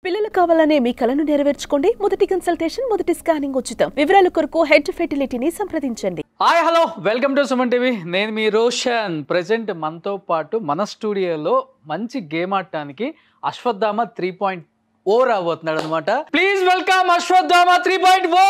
పిల్లలు కావాలనే మీ కలను నెరవేర్చుకోండి. మొదటి కన్సల్టేషన్, మొదటి స్కానింగ్ ఉచితం. వివరాల కొరకు హెడ్ ఫెర్టిలిటీని సంప్రదించండి. Hi hello welcome to Suman TV. నేను మీ రోషన్. ప్రెసెంట్ మనతో పాటు మన స్టూడియోలో మంచి గేమ్ ఆడటానికి అశ్వత్థామ 3.0 రాబోతున్నాడు అనమాట. Please welcome Ashwatthama 3.0.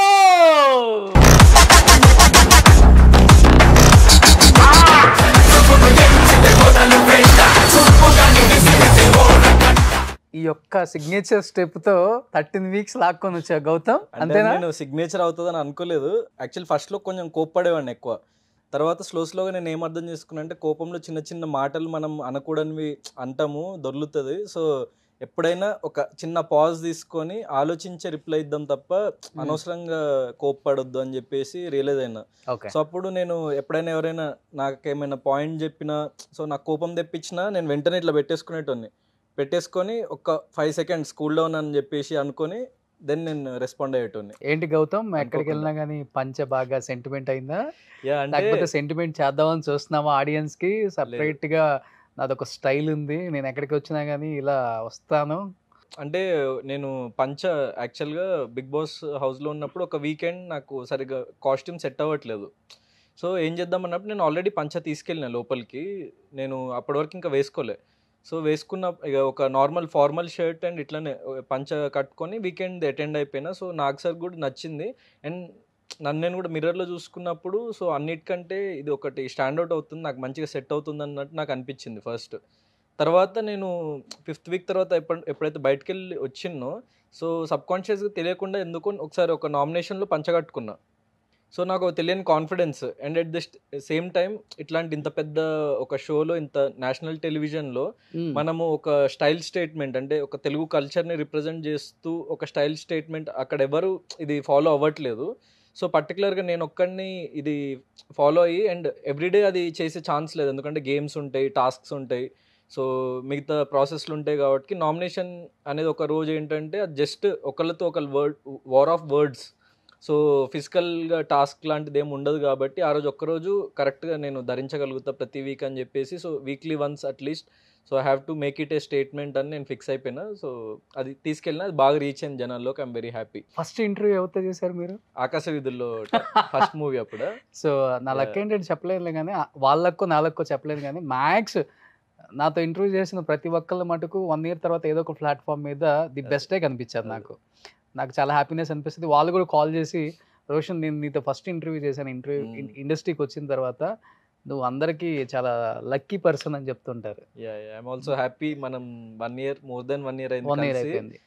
ఈ యొక్క సిగ్నేచర్ స్టెప్ తో 13 వీక్స్ లాక్కొని వచ్చా గౌతమ్. అంతేనా? నేను సిగ్నేచర్ అవుతుందని అనుకోలేదు. యాక్చువల్ ఫస్ట్ లో కొంచెం కోప్పడేవాడిని ఎక్కువ. తర్వాత స్లోగా నేను ఏం అర్థం చేసుకున్నా అంటే, కోపంలో చిన్న చిన్న మాటలు మనం అనకూడనివి అంటాము, దొర్లుతుంది. సో ఎప్పుడైనా ఒక చిన్న పాజ్ తీసుకొని ఆలోచించే రిప్లై ఇద్దాం తప్ప అనవసరంగా కోప్పడొద్దు అని చెప్పేసి రియలైజ్ అయినా. సో అప్పుడు నేను ఎప్పుడైనా ఎవరైనా నాకేమైనా పాయింట్ చెప్పినా, సో నాకు కోపం తెప్పించినా నేను వెంటనే ఇట్లా పెట్టేసుకొని ఒక 5 సెకండ్స్ కూల్ డౌన్ అని చెప్పేసి అనుకొని దెన్ నేను రెస్పాండ్ అయ్యేటోని. ఏంటి గౌతమ్, ఎక్కడికి వెళ్ళినా కానీ పంచ బాగా సెంటిమెంట్ అయిందా? లేకపోతే సెంటిమెంట్ చేద్దామని చూస్తున్నావా? ఆడియన్స్ కి సపరేట్ గా నాదొక స్టైల్ ఉంది, నేను ఎక్కడికి వచ్చినా కానీ ఇలా వస్తాను అంటే నేను పంచ యాక్చువల్గా బిగ్ బాస్ హౌస్లో ఉన్నప్పుడు ఒక వీకెండ్ నాకు సరిగ్గా కాస్ట్యూమ్ సెట్ అవ్వట్లేదు. సో ఏం చేద్దాం అన్నప్పుడు నేను ఆల్రెడీ పంచ తీసుకెళ్ళిన లోపలికి. నేను అప్పటి వరకు ఇంకా వేసుకోలే. సో వేసుకున్న ఇక ఒక నార్మల్ ఫార్మల్ షర్ట్ అండ్ ఇట్లానే పంచ కట్టుకొని వీకెండ్ అటెండ్ అయిపోయినా. సో నాకు సార్ కూడా నచ్చింది. అండ్ నేను కూడా మిర్రర్లో చూసుకున్నప్పుడు సో అన్నిటికంటే ఇది ఒకటి స్టాండ్అవుట్ అవుతుంది, నాకు మంచిగా సెట్ అవుతుంది అన్నట్టు నాకు అనిపించింది ఫస్ట్. తర్వాత నేను 5th వీక్ తర్వాత ఎప్పుడైతే బయటకు వెళ్ళి వచ్చిన్నో, సో సబ్కాన్షియస్గా తెలియకుండా ఎందుకో ఒకసారి ఒక నామినేషన్లో పంచ కట్టుకున్నా. సో నాకు తెలియని confidence. And at the same time ఇట్లాంటి ఇంత పెద్ద ఒక షోలో, ఇంత నేషనల్ టెలివిజన్లో మనము ఒక స్టైల్ స్టేట్మెంట్, అంటే ఒక తెలుగు కల్చర్ని రిప్రజెంట్ చేస్తూ ఒక స్టైల్ స్టేట్మెంట్ అక్కడ ఎవరు ఇది ఫాలో అవ్వట్లేదు. సో పర్టికులర్గా నేను ఒక్కడిని ఇది ఫాలో అయ్యి, అండ్ ఎవ్రీడే అది చేసే ఛాన్స్ లేదు, ఎందుకంటే గేమ్స్ ఉంటాయి, టాస్క్స్ ఉంటాయి, సో మిగతా ప్రాసెస్లు ఉంటాయి. కాబట్టి నామినేషన్ అనేది ఒక రోజు ఏంటంటే అది జస్ట్ ఒకళ్ళతో ఒకళ్ళు వార్ ఆఫ్ వర్డ్స్. సో ఫిజికల్గా టాస్క్ లాంటిది ఏమి ఉండదు. కాబట్టి ఆ రోజు ఒక్కరోజు కరెక్ట్గా నేను ధరించగలుగుతా ప్రతి వీక్ అని చెప్పేసి, so weekly once at least so I have to make it A statement అని నేను ఫిక్స్ అయిపోయినా. సో అది తీసుకెళ్ళినా, అది బాగా రీచ్ అయింది జనాల్లోకి. I'm very happy. First interview ఎవరితో చేశారు మీరు? ఆకాశ వీధుల్లో ఫస్ట్ మూవీ అప్పుడు. సో నా లక్ ఏంటంటే చెప్పలేదు కానీ, వాళ్ళక్కో నాలక్కో చెప్పలేదు కానీ, మ్యాక్స్ నాతో ఇంటర్వ్యూ చేసిన ప్రతి ఒక్కళ్ళ మటుకు 1 year తర్వాత ఏదో ఒక ప్లాట్ఫామ్ మీద ది బెస్టే కనిపించారు. నాకు చాలా హ్యాపీనెస్ అనిపిస్తుంది. వాళ్ళు కూడా కాల్ చేసి, రోషన్ నేను నీతో ఫస్ట్ ఇంటర్వ్యూ చేశాను, ఇండస్ట్రీకి వచ్చిన తర్వాత నువ్వు అందరికీ చాలా లక్కీ పర్సన్ అని చెప్తుంటారు. I'm also happy. మనం 1 year, more than 1 year అయిపోయింది.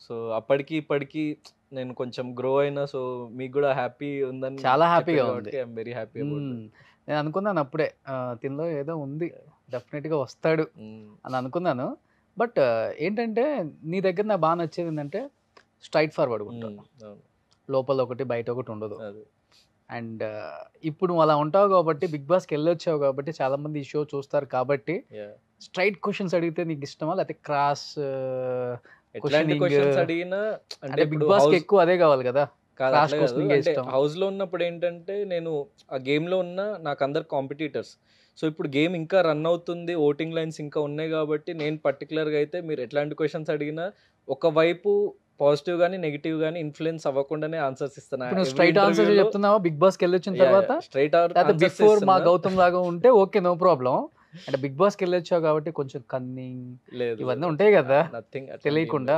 సో అప్పటికి ఇప్పటికి నేను కొంచెం గ్రో అయినా. సో మీకు కూడా హ్యాపీ ఉందని? చాలా హ్యాపీగా ఉంది. I'm very happy. నేను అనుకున్నాను అప్పుడే, తినలో ఏదో ఉంది, డెఫినెట్గా వస్తాడు అని అనుకున్నాను. బట్ ఏంటంటే నీ దగ్గర నాకు బాగా నచ్చేది ఏంటంటే స్ట్రైట్ ఫార్వర్డ్ ఉంటాను. లోపల ఒకటి బయట ఒకటి ఉండదు. అండ్ ఇప్పుడు నువ్వు అలా ఉంటావు కాబట్టి, బిగ్ బాస్కి వెళ్ళొచ్చావు కాబట్టి, చాలా మంది ఈ షో చూస్తారు కాబట్టి, స్ట్రైట్ క్వశ్చన్స్ అడిగితే నీకు ఇష్టమా, లేకపోతే క్రాస్ అడిగినా? అంటే బిగ్ బాస్కి ఎక్కువ అదే కావాలి కదా. హౌస్ లో ఉన్నప్పుడు ఏంటంటే నేను ఆ గేమ్ లో ఉన్న నాకు అందరు కాంపిటీటర్స్. సో ఇప్పుడు గేమ్ ఇంకా రన్ అవుతుంది, ఓటింగ్ లైన్స్ ఇంకా ఉన్నాయి కాబట్టి నేను పర్టికులర్గా అయితే మీరు ఎట్లాంటి క్వశ్చన్స్ అడిగినా ఒకవైపు పాజిటివ్ గానీ నెగిటివ్ గానీ ఇన్ఫ్లుయెన్స్ అవ్వకుండానే ఆన్సర్స్ ఇస్తాను. స్ట్రైట్ ఆన్సర్ చెప్తున్నావా బిగ్ బాస్ కి వెళ్ళొచ్చిన తర్వాత? స్ట్రైట్ బిఫోర్ మా గౌతమ్ లాగా ఉంటే ఓకే, నో ప్రాబ్లం. అంటే బిగ్ బాస్ కి వెళ్ళొచ్చావు కాబట్టి కొంచెం కన్నింగ్ లేదు, ఇవన్నీ ఉంటాయి కదా తెలియకుండా.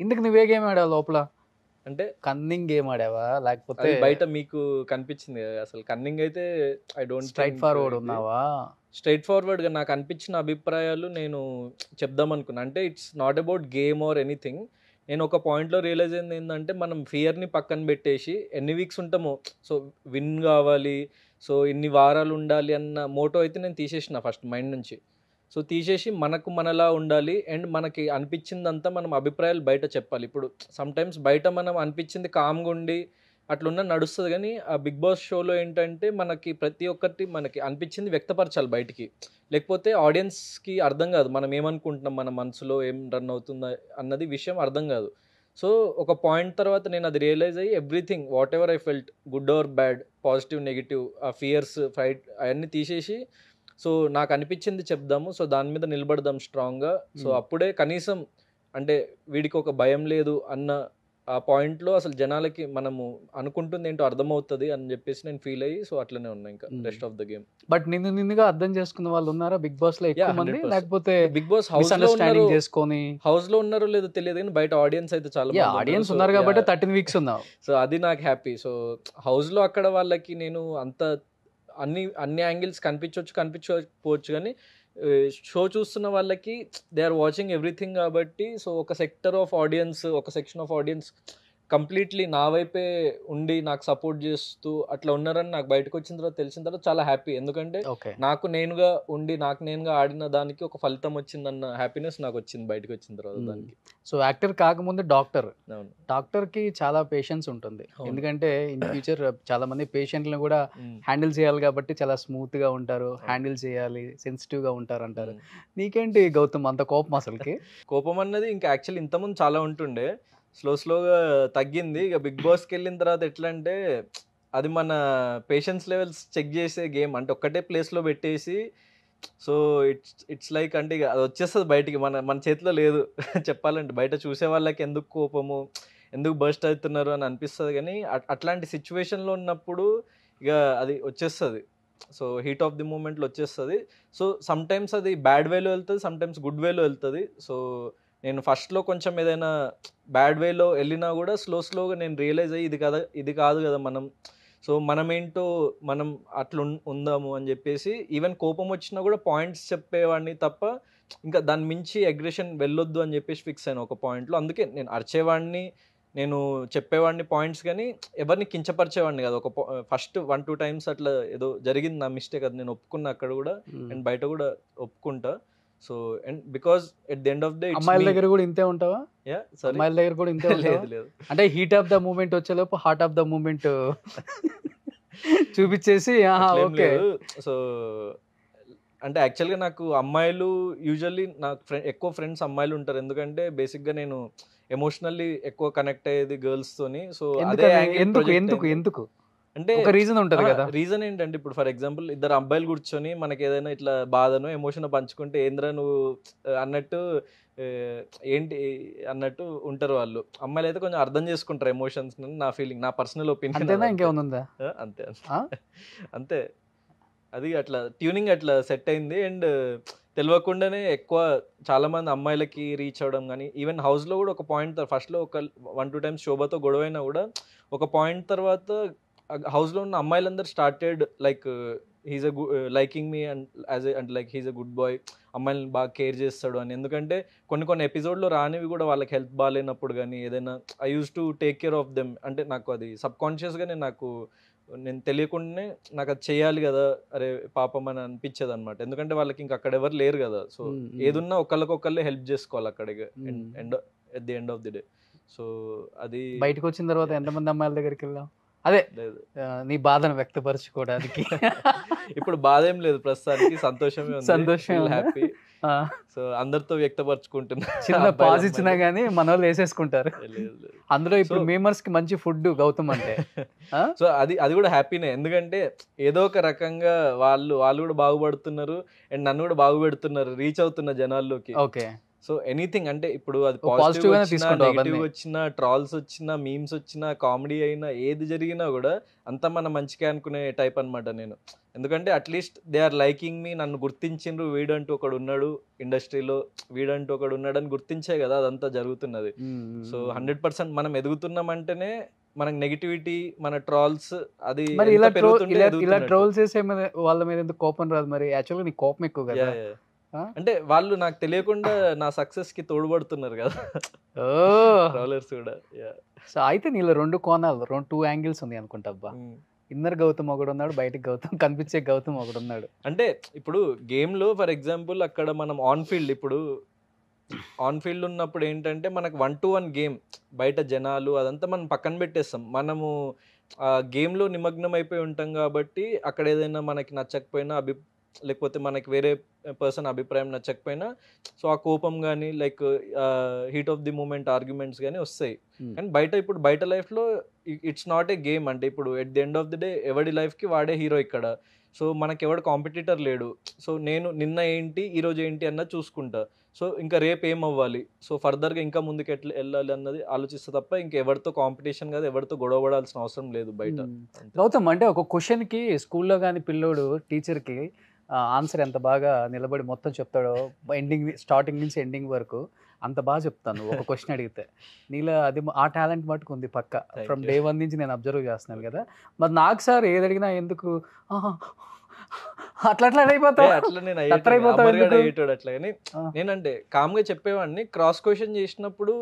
ఇందుకు నువ్వే గేమ్ ఆడావు లోపల? అంటే కన్నింగ్ గేమ్ ఆడావా, లేకపోతే బయట మీకు కనిపించింది అసలు కన్నింగ్ అయితే? I don't. స్ట్రైట్ ఫార్వర్డ్ ఉన్నావా? స్ట్రైట్ ఫార్వర్డ్గా నాకు అనిపించిన అభిప్రాయాలు నేను చెప్దాం అనుకున్నా. అంటే it's not about game or anything. నేను ఒక పాయింట్లో రియలైజ్ అయింది ఏంటంటే, మనం ఫియర్ని పక్కన పెట్టేసి ఎన్ని వీక్స్ ఉంటామో, సో విన్ కావాలి, సో ఇన్ని వారాలు ఉండాలి అన్న మోటో అయితే నేను తీసేసిన ఫస్ట్ మైండ్ నుంచి. సో తీసేసి మనలా ఉండాలి, అండ్ మనకి అనిపించిందంతా మనం అభిప్రాయాలు బయట చెప్పాలి. ఇప్పుడు సమ్టైమ్స్ బయట మనం అనిపించింది కామ్గా ఉండి అట్లున్న నడుస్తుంది, కానీ ఆ బిగ్ బాస్ షోలో ఏంటంటే మనకి ప్రతి ఒక్కటి మనకి అనిపించింది వ్యక్తపరచాలి బయటికి. లేకపోతే ఆడియన్స్కి అర్థం కాదు మనం ఏమనుకుంటున్నాం, మన మనసులో ఏం రన్ అవుతుందా అన్నది విషయం అర్థం కాదు. సో ఒక పాయింట్ తర్వాత నేను అది రియలైజ్ అయ్యి everything what ever I felt, good or bad, positive negative, ఆ ఫియర్స్ ఫైట్ అవన్నీ తీసేసి సో నాకు అనిపించింది చెప్దాము, సో దాని మీద నిలబడదాం స్ట్రాంగ్గా. సో అప్పుడే కనీసం అంటే వీడికి ఒక భయం లేదు అన్న ఆ పాయింట్లో అసలు జనాలకి మనము అనుకుంటుంది ఏంటో అర్థమవుతుంది అని చెప్పేసి నేను ఫీల్ అయ్యి సో అట్లనే ఉన్నా ఇంకా rest of the game. But నిన్నుగా అర్థం చేసుకున్న వాళ్ళు ఉన్నారా బిగ్ బాస్ లో ఎక్కువ మంది, 100%. లేకపోతే బిగ్ బాస్ హౌస్ లో మిస్అండర్స్టాండింగ్ చేసుకొని? హౌస్ లో ఉన్నారో లేదో తెలియదు కానీ బయట ఆడియన్స్ అయితే చాలా ఆడియన్స్ ఉన్నారు కాబట్టి 13 వీక్స్ ఉన్నావు. సో అది నాకు హ్యాపీ. సో హౌస్ లో అక్కడ వాళ్ళకి నేను అంత అన్ని యాంగిల్స్ కనిపించకపోవచ్చు కానీ షో చూస్తున్న వాళ్ళకి దే ఆర్ వాచింగ్ ఎవ్రీథింగ్ కాబట్టి సో ఒక సెక్షన్ ఆఫ్ ఆడియన్స్ కంప్లీట్లీ నా వైపే ఉండి నాకు సపోర్ట్ చేస్తూ అట్లా ఉన్నారని నాకు బయటకు వచ్చిన తర్వాత తెలిసిన తర్వాత చాలా హ్యాపీ. ఎందుకంటే నాకు నేనుగా ఉండి నాకు నేనుగా ఆడిన దానికి ఒక ఫలితం వచ్చిందన్న హ్యాపీనెస్ నాకు వచ్చింది బయటకు వచ్చిన తర్వాత దానికి. సో యాక్టర్ కాకముందు డాక్టర్ కి చాలా పేషెన్స్ ఉంటుంది, ఎందుకంటే ఇన్ ఫ్యూచర్ చాలా మంది పేషెంట్లను కూడా హ్యాండిల్ చేయాలి కాబట్టి చాలా స్మూత్ గా ఉంటారు, హ్యాండిల్ చేయాలి, సెన్సిటివ్ గా ఉంటారు అంటారు. నీకేంటి గౌతమ్ అంత కోపం? అసలుకి కోపం అన్నది ఇంకా యాక్చువల్లీ ఇంతకుముందు చాలా ఉంటుండే, స్లోగా తగ్గింది. ఇక బిగ్ బాస్కి వెళ్ళిన తర్వాత ఎట్లా అంటే అది మన పేషెన్స్ లెవెల్స్ చెక్ చేసే గేమ్. అంటే ఒక్కటే ప్లేస్లో పెట్టేసి సో ఇట్స్ లైక్ అంటే ఇక అది వచ్చేస్తుంది బయటికి, మన చేతిలో లేదు చెప్పాలంటే. బయట చూసే వాళ్ళకి ఎందుకు కోపము, ఎందుకు బర్స్ట్ అవుతున్నారు అని అనిపిస్తుంది, కానీ అట్లాంటి సిచ్యువేషన్లో ఉన్నప్పుడు ఇక అది వచ్చేస్తుంది. సో హీట్ ఆఫ్ ది మూమెంట్లో వచ్చేస్తుంది. సో సమ్టైమ్స్ అది బ్యాడ్ వేలో వెళ్తుంది, సమ్టైమ్స్ గుడ్ వేలో వెళ్తుంది. సో నేను ఫస్ట్లో కొంచెం ఏదైనా బ్యాడ్ వేలో వెళ్ళినా కూడా స్లోగా నేను రియలైజ్ అయ్యి ఇది కాదు కదా మనం, సో మనమేంటో మనం అట్లా ఉందాము అని చెప్పేసి ఈవెన్ కోపం వచ్చినా కూడా పాయింట్స్ చెప్పేవాడిని తప్ప ఇంకా దాని మించి అగ్రెషన్ వెళ్ళొద్దు అని చెప్పేసి ఫిక్స్ అయిన ఒక పాయింట్లో. అందుకే నేను అరిచేవాడిని, నేను చెప్పేవాడిని పాయింట్స్, కానీ ఎవరిని కించపరిచేవాడిని కాదు. ఒక ఫస్ట్ 1-2 టైమ్స్ అట్లా ఏదో జరిగింది, నా మిస్టేక్, అది నేను ఒప్పుకున్నా అక్కడ కూడా అండ్ బయట కూడా ఒప్పుకుంటా. So and because at the end of the అమ్మాయిల దగ్గర కూడా ఇంతే ఉంటావా? అమ్మాయిల దగ్గర కూడా ఇంతే లేదు. అంటే హీట్ ఆఫ్ ద మూమెంట్ వచ్చేలోపు హార్ట్ ఆఫ్ ద మూమెంట్ చూపించేసి ఓకే. సో అంటే యాక్చువల్గా నాకు అమ్మాయిలు యూజువల్లీ నాకు ఎక్కువ ఫ్రెండ్స్ అమ్మాయిలు ఉంటారు, ఎందుకంటే బేసిక్గా నేను ఎమోషనల్లీ ఎక్కువ కనెక్ట్ అయ్యేది గర్ల్స్ తోని. సో అదే ఎందుకు అంటే ఒక రీజన్ ఉంటుంది కదా. రీజన్ ఏంటంటే ఇప్పుడు ఫర్ ఎగ్జాంపుల్ ఇద్దరు అబ్బాయిలు కూర్చొని మనకి ఏదైనా ఇట్లా బాధను ఎమోషన్ పంచుకుంటే ఏంద్రా నువ్వు అన్నట్టు ఏంటి అన్నట్టు ఉంటారు వాళ్ళు. అమ్మాయిలు అయితే కొంచెం అర్థం చేసుకుంటారు ఎమోషన్స్, నా ఫీలింగ్, నా పర్సనల్ ఒపీనియన్. ఇంకేముందా? అంతే అది అట్లా ట్యూనింగ్ అట్లా సెట్ అయింది. అండ్ తెలియకుండానే ఎక్కువ చాలా మంది అమ్మాయిలకి రీచ్ అవ్వడం, కానీ ఈవెన్ హౌస్లో కూడా ఒక పాయింట్ ఫస్ట్లో ఒక 1-2 టైమ్స్ శోభతో గొడవైనా కూడా ఒక పాయింట్ తర్వాత హౌస్లో ఉన్న అమ్మాయిలందరూ started like he's liking me and like he's a good boy, అమ్మాయిని బాగా కేర్ చేస్తాడు అని. ఎందుకంటే కొన్ని ఎపిసోడ్లో రానివి కూడా వాళ్ళకి హెల్త్ బాగాలేనప్పుడు కానీ ఏదైనా I use to take care of them. అంటే నాకు అది సబ్కాన్షియస్గానే నేను తెలియకుండానే నాకు అది చేయాలి కదా, అరే పాపం అని అనిపించేది అనమాట. ఎందుకంటే వాళ్ళకి ఇంకా అక్కడ ఎవరు లేరు కదా. సో ఏదున్నా ఒకళ్ళకొకళ్ళే హెల్ప్ చేసుకోవాలి అక్కడికి at the end of the day. So అది బయటకు వచ్చిన తర్వాత ఎంతమంది అమ్మాయిల దగ్గరికి వెళ్ళాం? అదే నీ బాధను వ్యక్తపరచుకోవడానికి. ఇప్పుడు బాధ ఏం లేదు ప్రస్తుతానికి, సంతోషం, హ్యాపీ. సో అందరితో వ్యక్తపరచుకుంటున్నా. చిన్న పాజ్ ఇచ్చినా గానీ మన వాళ్ళు వేసేసుకుంటారు. అందులో ఇప్పుడు మేమర్స్ కి మంచి ఫుడ్ గౌతమ్ అంటే. సో అది కూడా హ్యాపీనే, ఎందుకంటే ఏదో ఒక రకంగా వాళ్ళు కూడా బాగుపడుతున్నారు అండ్ నన్ను కూడా బాగుపెడుతున్నారు, రీచ్ అవుతున్న జనాల్లోకి. ఓకే. సో ఎనీథింగ్ అంటే ఇప్పుడు అది పాజిటివ్ నెగిటివ్ వచ్చినా, ట్రాల్స్ వచ్చినా, మీమ్స్ వచ్చినా, కామెడీ అయినా, ఏది జరిగినా కూడా అంతా మన మంచిగా అనుకునే టైప్ అనమాట నేను. ఎందుకంటే at least they are liking me, నన్ను గుర్తించిండ్రు, వీడంటూ ఒకడు ఉన్నాడు ఇండస్ట్రీలో, వీడంటూ ఒకడు ఉన్నాడు అని గుర్తించే కదా అదంతా జరుగుతున్నది. సో 100% మనం ఎదుగుతున్నామంటేనే మనకి నెగిటివిటీ, మన ట్రాల్స్ అది ఇలా ట్రోల్స్ చేసే వాళ్ళ మీద ఎందుకు కోపం రాదు మరి? యాక్చువల్గా నీ కోపం ఎక్కువ కదా. అంటే వాళ్ళు నాకు తెలియకుండా నా సక్సెస్ కి తోడ్పడుతున్నారు కదా ట్రోలర్స్ కూడా. సో అయితే నీలో 2 కోణాలు, 2 యాంగిల్స్ ఉంది అనుకుంటా. అబ్బా, ఇన్నర్ గౌతమ్ ఒకడు ఉన్నాడు, బయటకు గౌతమ్, కనిపించే గౌతమ్ ఒకడు ఉన్నాడు. అంటే ఇప్పుడు గేమ్ లో ఫర్ ఎగ్జాంపుల్ అక్కడ మనం ఆన్ ఫీల్డ్ ఉన్నప్పుడు ఏంటంటే మనకు 1-to-1 గేమ్, బయట జనాలు అదంతా మనం పక్కన పెట్టేస్తాం. మనము ఆ గేమ్లో నిమగ్నం అయిపోయి ఉంటాం కాబట్టి అక్కడ ఏదైనా మనకి నచ్చకపోయినా లేకపోతే మనకి వేరే పర్సన్ అభిప్రాయం నచ్చకపోయినా సో ఆ కోపం కానీ like heat of the moment arguments కానీ వస్తాయి. అండ్ ఇప్పుడు బయట లైఫ్లో ఇట్స్ నాట్ ఏ గేమ్. అంటే ఇప్పుడు at the end of the day ఎవడి లైఫ్కి వాడే హీరో ఇక్కడ. సో మనకి ఎవడు కాంపిటీటర్ లేడు. సో నేను నిన్న ఏంటి ఈరోజు ఏంటి అన్నది చూసుకుంటా. సో ఇంకా రేపు ఏం అవ్వాలి, సో ఫర్దర్గా ఇంకా ముందుకు ఎట్లా వెళ్ళాలి అన్నది ఆలోచిస్తే తప్ప ఇంకా ఎవరితో కాంపిటీషన్ కాదు, ఎవరితో గొడవ పడాల్సిన అవసరం లేదు బయట. గౌతమ్, అంటే ఒక క్వశ్చన్కి స్కూల్లో కానీ పిల్లోడు టీచర్కి ఆన్సర్ ఎంత బాగా నిలబడి మొత్తం చెప్తాడో, ఎండింగ్ స్టార్టింగ్ నుంచి ఎండింగ్ వరకు అంత బాగా చెప్తాను ఒక క్వశ్చన్ అడిగితే. నీలో అది ఆ టాలెంట్ మటుకు ఉంది పక్క. ఫ్రమ్ డే 1 నుంచి నేను అబ్జర్వ్ చేస్తున్నాను కదా. మరి నాకు సార్ ఏది అడిగినా ఎందుకు అట్లా అయిపోతావు, అట్లా నేను అయిపోతావు అయ్యేటోడు అట్లా. కానీ నేనంటే కామ్గా చెప్పేవాడిని, క్రాస్ క్వశ్చన్ చేసినప్పుడు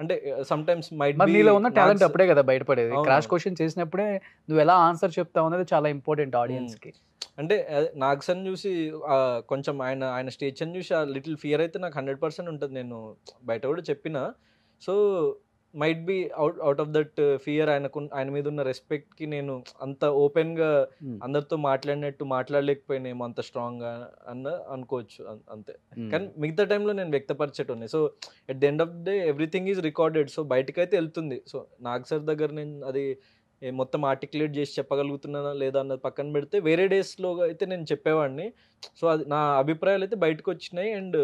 అంటే సమ్ టైమ్స్ మైట్ బి నీలో ఉన్న టాలెంట్ అప్పుడే కదా బయటపడేది. క్రాస్ క్వశ్చన్ చేసినప్పుడే నువ్వు ఎలా ఆన్సర్ చెప్తావు అనేది చాలా ఇంపార్టెంట్ ఆడియన్స్ కి. అంటే నాగ్సన్ చూసి కొంచెం ఆయన స్టేజ్ అని చూసి ఆ లిటిల్ ఫియర్ అయితే నాకు 100% ఉంటుంది. నేను బయట కూడా చెప్పిన. So might be out of that fear, ఆయన మీద ఉన్న రెస్పెక్ట్కి నేను అంత ఓపెన్గా అందరితో మాట్లాడలేకపోయినేమో అంత స్ట్రాంగ్గా అనుకోవచ్చు అంతే. కానీ మిగతా టైంలో నేను వ్యక్తపరిచేటోనే. So at the end of the day everything is recorded. So బయటకైతే వెళ్తుంది. సో నాగ్ సార్ దగ్గర నేను అది మొత్తం ఆర్టికులేట్ చేసి చెప్పగలుగుతున్నానా లేదా అన్నది పక్కన పెడితే, వేరే డేస్లో అయితే నేను చెప్పేవాడిని. సో అది నా అభిప్రాయాలు అయితే బయటకు వచ్చినాయి. అండ్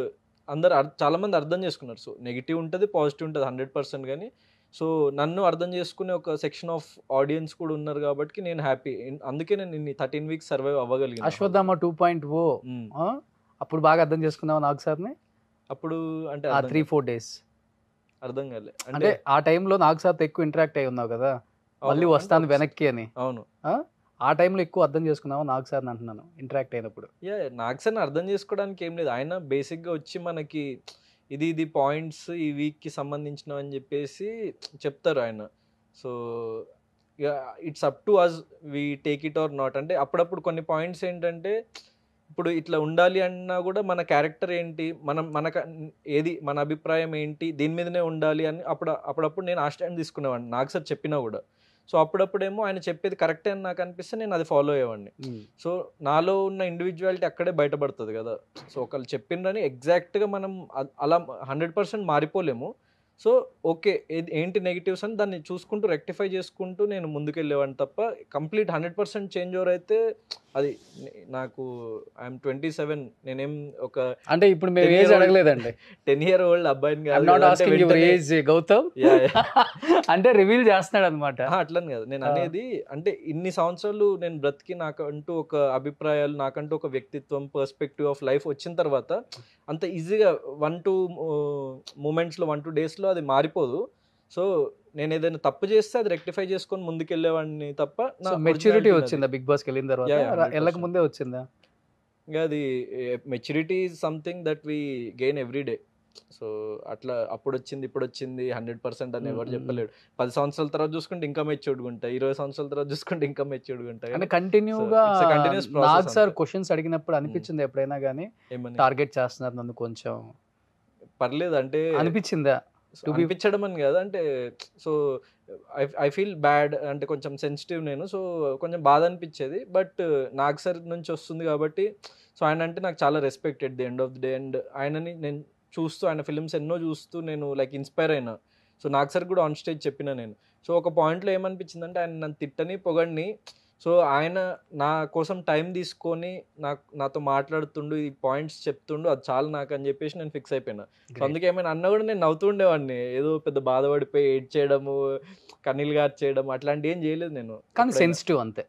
అందరు చాలామంది అర్థం చేసుకున్నారు. సో నెగిటివ్ ఉంటుంది, పాజిటివ్ ఉంటుంది 100%. కానీ సో నన్ను అర్థం చేసుకునే ఒక సెక్షన్ ఆఫ్ ఆడియన్స్ కూడా ఉన్నారు కాబట్టి నేను హ్యాపీ. అందుకే నేను ఇన్ని 13 weeks సర్వైవ్ అవ్వగలిగాను. అశ్వత్థామ 2.0 అప్పుడు బాగా అర్థం చేసుకున్నావు నాగ్ సార్ని? అప్పుడు అంటే 3-4 days అర్థం కాలే. అంటే ఆ టైంలో నాగ్ సార్తో ఎక్కువ ఇంటరాక్ట్ అయి ఉన్నావు కదా, మళ్ళీ వస్తాను వెనక్కి అని. అవును, ఆ టైంలో ఎక్కువ అర్థం చేసుకున్నావు నాగ్ సార్ని అంటున్నాను ఇంటరాక్ట్ అయినప్పుడు. నాగ్ సార్ని అర్థం చేసుకోవడానికి ఏం లేదు. ఆయన బేసిక్గా వచ్చి మనకి ఇది పాయింట్స్ ఈ వీక్కి సంబంధించినవి అని చెప్పేసి చెప్తారు ఆయన. So it's up to us, we take it or not. అంటే అప్పుడప్పుడు కొన్ని పాయింట్స్ ఏంటంటే ఇప్పుడు ఇట్లా ఉండాలి అన్నా కూడా మన క్యారెక్టర్ ఏంటి, ఏది మన అభిప్రాయం ఏంటి, దీని మీదనే ఉండాలి అని అప్పుడప్పుడు నేను ఆ స్టాండ్ తీసుకునేవాడిని నాగ్ సార్ చెప్పినా కూడా. సో అప్పుడప్పుడేమో ఆయన చెప్పేది కరెక్టే అని నాకు అనిపిస్తే నేను అది ఫాలో అయ్యేవాడిని. సో నాలో ఉన్న ఇండివిజువాలిటీ అక్కడే బయటపడుతుంది కదా. సో ఒకళ్ళు చెప్పిండ్రని ఎగ్జాక్ట్గా మనం అలా 100% మారిపోలేము. సో ఓకే, ఏంటి నెగిటివ్స్ అని దాన్ని చూసుకుంటూ రెక్టిఫై చేసుకుంటూ నేను ముందుకెళ్ళేవాడిని తప్ప కంప్లీట్ 100% చేంజ్ ఓవర్ అయితే అది నాకు ఐఎమ్ 27. నేనేం ఒక అంటే ఇప్పుడు మేము ఏజ్ అడగలేదండి, 10-year-old అబ్బాయిని గౌతమ్ అంటే రివీల్ చేస్తున్నాడు అనమాట. అట్లని కాదు నేను అనేది. అంటే ఇన్ని సంవత్సరాలు నేను బ్రతికి నాకంటూ ఒక అభిప్రాయాలు, నాకంటూ ఒక వ్యక్తిత్వం, పర్స్పెక్టివ్ ఆఫ్ లైఫ్ వచ్చిన తర్వాత అంత ఈజీగా 1-2 మూమెంట్స్లో 1-2 డేస్లో అది మారిపోదు. సో నేను ఏదైనా తప్పు చేస్తే అది రెక్టిఫై చేసుకొని ముందుకెళ్ళేవాడిని తప్ప. మెచ్యూరిటీ వచ్చిందా బిగ్ బాస్కి వెళ్ళిన తర్వాత? వెళ్ళక ముందే వచ్చిందా? ఇంకా అది maturity is something that we gain every day. So అట్లా అప్పుడు వచ్చింది ఇప్పుడు వచ్చింది 100% అని ఎవరు చెప్పలేడు. 10 సంవత్సరాల తర్వాత చూసుకుంటే ఇంకా మెచ్యూర్డ్గా ఉంటాయి, 20 సంవత్సరాల తర్వాత చూసుకుంటే ఇంకా మెచ్యూర్డ్గా ఉంటాయి. అంటే కంటిన్యూగా నాగ్ సార్ క్వశ్చన్స్ అడిగినప్పుడు అనిపించింది ఎప్పుడైనా కానీ టార్గెట్ చేస్తున్నారు నన్ను కొంచెం పర్లేదు అంటే అనిపించిందా? అనిపించడం అని కాదు, అంటే సో ఐ ఫీల్ బ్యాడ్, అంటే కొంచెం సెన్సిటివ్ నేను. సో కొంచెం బాధ అనిపించేది. బట్ నాగ్ సార్ నుంచి వస్తుంది కాబట్టి సో ఆయన అంటే నాకు చాలా respect at the end of the day. And ఆయనని నేను చూస్తూ, ఆయన ఫిల్మ్స్ ఎన్నో చూస్తూ నేను లైక్ ఇన్స్పైర్ అయినా. సో నాగ్ సార్ కూడా ఆన్ స్టేజ్ చెప్పిన నేను. సో ఒక పాయింట్లో ఏమనిపించిందంటే ఆయన నన్ను తిట్టని పొగడిని, సో ఆయన నా కోసం టైం తీసుకొని నాతో మాట్లాడుతుండు, ఈ పాయింట్స్ చెప్తుండు, అది చాలు నాకు అని చెప్పేసి నేను ఫిక్స్ అయిపోయినా. సో అందుకే ఏమైనా అన్నా కూడా నేను నవ్వుతూ ఉండేవాడిని. ఏదో పెద్ద బాధపడిపోయి ఏడ్ చేయడము, కన్నీళ్ళు గారు చేయడం అట్లాంటి ఏం చేయలేదు నేను. కానీ సెన్సిటివ్ అంతే.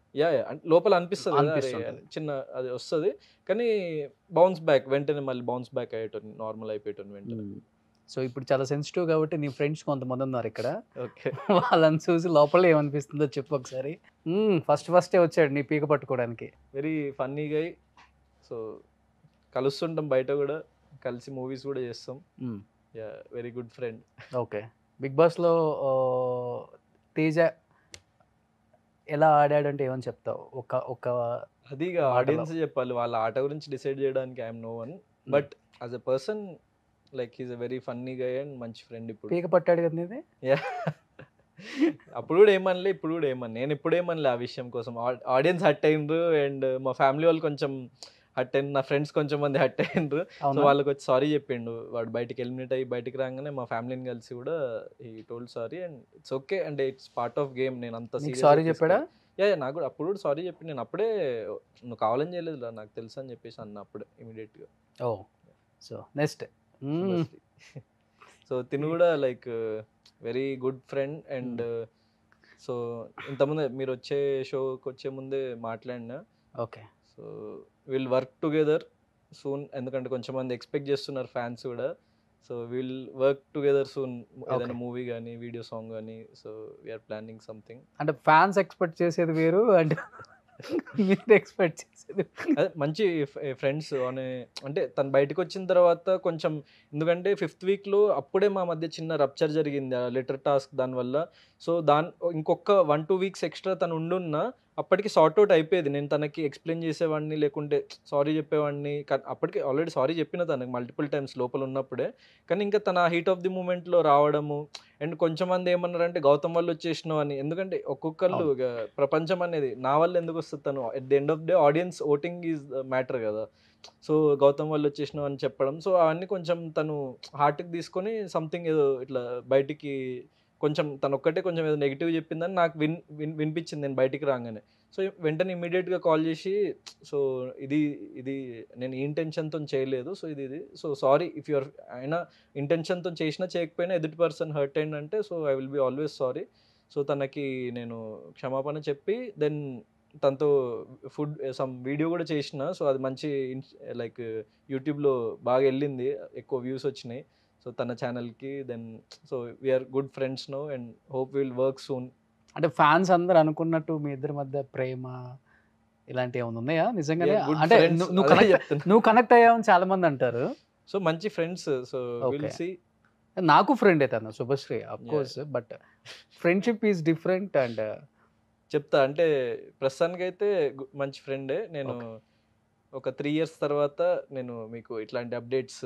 లోపల అనిపిస్తుంది చిన్న అది వస్తుంది. కానీ బౌన్స్ బ్యాక్ వెంటనే, మళ్ళీ బౌన్స్ బ్యాక్ అయ్యేటోని, నార్మల్ అయిపోయేటోని వెంటనే. సో ఇప్పుడు చాలా సెన్సిటివ్ కాబట్టి నీ ఫ్రెండ్స్ కొంతమంది ఉన్నారు ఇక్కడ, వాళ్ళని చూసి లోపల ఏమనిపిస్తుందో చెప్పు ఒకసారి. ఫస్టే వచ్చాడు నీ పీక పట్టుకోవడానికి. వెరీ ఫన్నీగా. సో కలుస్తుంటాం బయట కూడా, కలిసి మూవీస్ కూడా చేస్తాం. Very good friend. Okay, Bigg బాస్లో తేజ ఎలా ఆడాడంటే ఏమని చెప్తావు? ఒక అది ఆడియన్స్ చెప్పాలి, వాళ్ళ ఆట గురించి డిసైడ్ చేయడానికి I'm no one. But as a person like he's a very funny guy and మంచి ఫ్రెండ్. ఇప్పుడు పీక పట్టాడు కదా నీది? అప్పుడు కూడా ఏమనలే, ఇప్పుడు కూడా ఏమన్నా. నేను ఇప్పుడు ఏమనలే ఆ విషయం కోసం. ఆడియన్స్ హట్ అయిండ్రు అండ్ మా ఫ్యామిలీ వాళ్ళు కొంచెం హట్ అయింది, నా ఫ్రెండ్స్ కొంచెం మంది హట్ అయిండ్రు. సో వాళ్ళకి వచ్చి సారీ చెప్పిండు. వాడు బయటకి ఎలిమినేట్ అయ్యి బయటకు రాగానే మా ఫ్యామిలీని కలిసి కూడా ఈ told sorry and it's okay అంటే ఇట్స్ పార్ట్ ఆఫ్ గేమ్. నేను అంత సారీ చెప్పాడా? నాకు కూడా అప్పుడు కూడా సారీ చెప్పి, నేను అప్పుడే నువ్వు కావాలని చేయలేదు నాకు తెలుసు అని చెప్పేసి అన్న అప్పుడే ఇమీడియట్గా. Oh so next Shubhashree. So తిను కూడా like very good friend and so ఇంతకుముందే మీరు వచ్చే షోకి వచ్చే ముందే మాట్లాడినా. Okay. So will work together soon, ఎందుకంటే కొంచెం మంది ఎక్స్పెక్ట్ చేస్తున్నారు ఫ్యాన్స్ కూడా. So will work together soon, ఏదైనా మూవీ కానీ వీడియో సాంగ్ కానీ. So we're planning something. అంటే ఫ్యాన్స్ ఎక్స్పెక్ట్ చేసేది వేరు అంటే మీరు ఎక్స్పెక్ట్ చేసేది అదే మంచి ఫ్రెండ్స్ అనే, అంటే తను బయటకు వచ్చిన తర్వాత కొంచెం, ఎందుకంటే 5th వీక్లో అప్పుడే మా మధ్య చిన్న రప్చర్ జరిగింది ఆ లెటర్ టాస్క్ దానివల్ల. సో ఇంకొక 1-2 వీక్స్ ఎక్స్ట్రా తను ఉండున్నా అప్పటికి సార్ట్ అవుట్ అయిపోయేది. నేను తనకి ఎక్స్ప్లెయిన్ చేసేవాడిని, లేకుంటే సారీ చెప్పేవాడిని. అప్పటికి ఆల్రెడీ సారీ చెప్పిన తనకి మల్టిపుల్ టైమ్స్ లోపల ఉన్నప్పుడే. కానీ ఇంకా తన హీట్ ఆఫ్ ది మూమెంట్లో రావడము. అండ్ కొంచెం మంది ఏమన్నారంటే గౌతమ్ వల్ల వచ్చేసినావు అని. ఎందుకంటే ఒక్కొక్కళ్ళు ప్రపంచం అనేది నా వల్ల ఎందుకు వస్తుంది, తను at the end of day audience voting is matter కదా. సో గౌతమ్ వల్ల వచ్చేసినావు అని చెప్పడం, సో అవన్నీ కొంచెం తను హార్ట్కి తీసుకొని సంథింగ్ ఏదో ఇట్లా బయటికి కొంచెం తను ఒక్కటే కొంచెం ఏదో నెగిటివ్ చెప్పిందని నాకు వినిపించింది నేను బయటికి రాగానే. సో వెంటనే ఇమీడియట్గా కాల్ చేసి, సో ఇది నేను ఈ ఇంటెన్షన్తో చేయలేదు, సో ఇది సో సారీ ఇఫ్ యువర్ అయినా ఇంటెన్షన్తో చేసినా చేయకపోయినా ఎదుటి పర్సన్ హర్ట్ అయిందంటే, so I will be always sorry. So తనకి నేను క్షమాపణ చెప్పి దెన్ తనతో ఫుడ్ సమ్ వీడియో కూడా చేసిన. సో అది మంచి లైక్ యూట్యూబ్లో బాగా వెళ్ళింది, ఎక్కువ వ్యూస్ వచ్చినాయి. సో తన ఛానల్కి. Then so we're good friends now and hope will work soon. అంటే ఫ్యాన్స్ అందరు అనుకున్నట్టు మీ ఇద్దరి మధ్య ప్రేమ ఇలాంటివి ఏమైనా ఉన్నాయా నిజంగానే? అంటే నువ్వు కనెక్ట్ అయ్యావని చాలా మంది అంటారు. సో మంచి ఫ్రెండ్స్. So will see. నాకు ఫ్రెండ్ తను Shubhashree of course, but friendship is different. And చెప్తా, అంటే ప్రస్తుతానికి అయితే మంచి ఫ్రెండే. నేను ఒక 3 years తర్వాత నేను మీకు ఇట్లాంటి అప్డేట్స్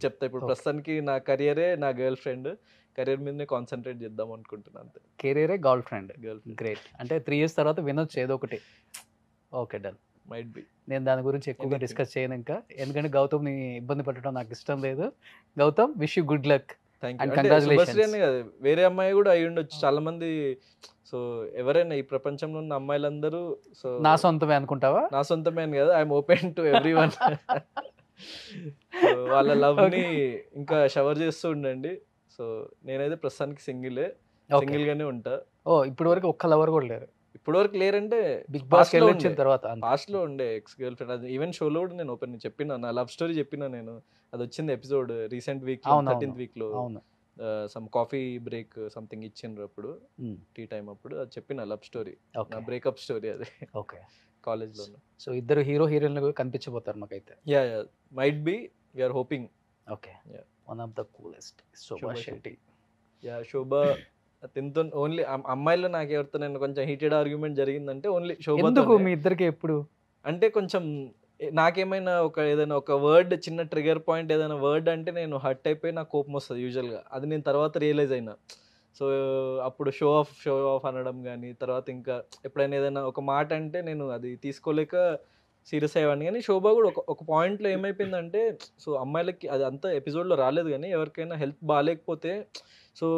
చెప్తా. ఇప్పుడు ప్రస్తుతానికి నా కెరియరే నా గర్ల్ ఫ్రెండ్, కెరీర్ మీదనే కాన్సన్ట్రేట్ చేద్దాం అనుకుంటున్నాను అంతే. కెరీరే గర్ల్ ఫ్రెండ్. గ్రేట్. అంటే 3 years తర్వాత వినొచ్చు ఏదో ఒకటి. Okay done. Might be. నేను దాని గురించి ఎక్కువగా డిస్కస్ చేయను ఇంకా, ఎందుకంటే గౌతమ్ని ఇబ్బంది పెట్టడం నాకు ఇష్టం లేదు. Gautam, wish you good luck. Congratulations. వేరే అమ్మాయి కూడా అయి ఉండొచ్చు చాలా మంది. సో ఎవరైనా ఈ ప్రపంచంలో ఉన్న అమ్మాయిలందరూ సో నా సొంతమే అనుకుంటావా? నా సొంతమే అని కదా, ఐఎమ్ ఓపెన్ టు ఎవ్రీవన్. వాళ్ళ లవ్ ని ఇంకా షవర్ చేస్తూ ఉండండి. సో నేనైతే ప్రస్తుతానికి సింగిల్ గానే ఉంటా. ఇప్పటి వరకు ఒక్క లవర్ కూడా లేరు? ఇప్పటి వరకు లేరంటే బిగ్ బాస్ వెళ్ళొచ్చిన తర్వాత పాస్ట్ లో ఉండే ఎక్స్ గర్ల్ ఫ్రెండ్. అది ఈవెన్ షోలో కూడా నేను ఓపెన్ చెప్పిన, నా లవ్ స్టోరీ చెప్పిన నేను. అది వచ్చింది episode recent week 13th week లో. సమ్ కాఫీ బ్రేక్ సంథింగ్ ఇచ్చిండ్రు అప్పుడు, టీ టైం అప్పుడు. అది చెప్పిన లవ్ స్టోరీ, నా బ్రేకప్ స్టోరీ అది. ఓకే. కాలేజ్ లో. సో ఇద్దరు హీరో హీరోయిన్లు కనిపించబోతారు మాకైతే. Yeah might be, we are hoping. Okay. One of the coolest Shobha Shetty. Yeah Shobha తింతో ఓన్లీ అమ్మాయిలో నాకు ఎవరితో నేను కొంచెం హీటెడ్ ఆర్గ్యుమెంట్ జరిగిందంటే ఓన్లీ శోభా. ఎందుకు మీ ఇద్దరికి ఎప్పుడు? అంటే కొంచెం నాకేమైనా ఏదైనా ఒక వర్డ్, చిన్న ట్రిగర్ పాయింట్ ఏదైనా వర్డ్ అంటే నేను హర్ట్ అయిపోయి నాకు కోపం వస్తుంది యూజువల్గా. అది నేను తర్వాత రియలైజ్ అయినా. సో అప్పుడు షో ఆఫ్ అనడం కానీ, తర్వాత ఇంకా ఎప్పుడైనా ఏదైనా ఒక మాట అంటే నేను అది తీసుకోలేక సీరియస్ అయ్యేవాడిని. కానీ శోభా కూడా ఒక పాయింట్లో ఏమైపోయిందంటే, సో అమ్మాయిలకి అది అంతా ఎపిసోడ్లో రాలేదు కానీ ఎవరికైనా హెల్త్ బాగాలేకపోతే, సో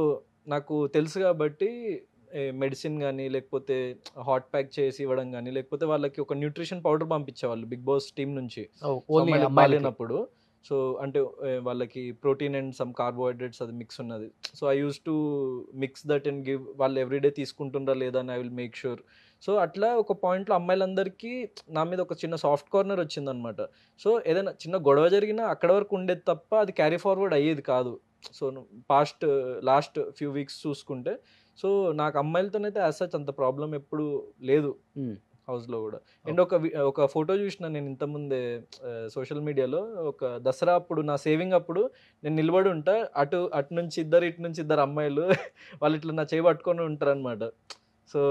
నాకు తెలుసు కాబట్టి మెడిసిన్ కానీ, లేకపోతే హాట్ ప్యాక్ చేసి ఇవ్వడం కానీ, లేకపోతే వాళ్ళకి ఒక న్యూట్రిషన్ పౌడర్ పంపించేవాళ్ళు బిగ్ బాస్ టీం నుంచి బాగాలేనప్పుడు. సో అంటే వాళ్ళకి ప్రోటీన్ అండ్ సమ్ కార్బోహైడ్రేట్స్ అది మిక్స్ ఉన్నది. So I use to mix that and give. వాళ్ళు ఎవ్రీడే తీసుకుంటుండ్రా లేదా అని I will make sure. So అట్లా ఒక పాయింట్లో అమ్మాయిలందరికీ నా మీద ఒక చిన్న సాఫ్ట్ కార్నర్ వచ్చిందనమాట. సో ఏదైనా చిన్న గొడవ జరిగినా అక్కడ వరకు ఉండేది తప్ప అది క్యారీ ఫార్వర్డ్ అయ్యేది కాదు. సో లాస్ట్ ఫ్యూ వీక్స్ చూసుకుంటే, సో నాకు అమ్మాయిలతోనైతే యాజ్ సచ్ అంత ప్రాబ్లం ఎప్పుడు లేదు హౌస్లో కూడా. అండ్ ఒక ఫోటో చూసిన నేను ఇంతకుముందే సోషల్ మీడియాలో, ఒక దసరా అప్పుడు నా సేవింగ్ అప్పుడు నేను నిలబడి ఉంటా, అటు నుంచి ఇద్దరు, ఇటు నుంచి ఇద్దరు అమ్మాయిలు వాళ్ళు ఇట్లా నా చేయి పట్టుకొని ఉంటారు అనమాట. సో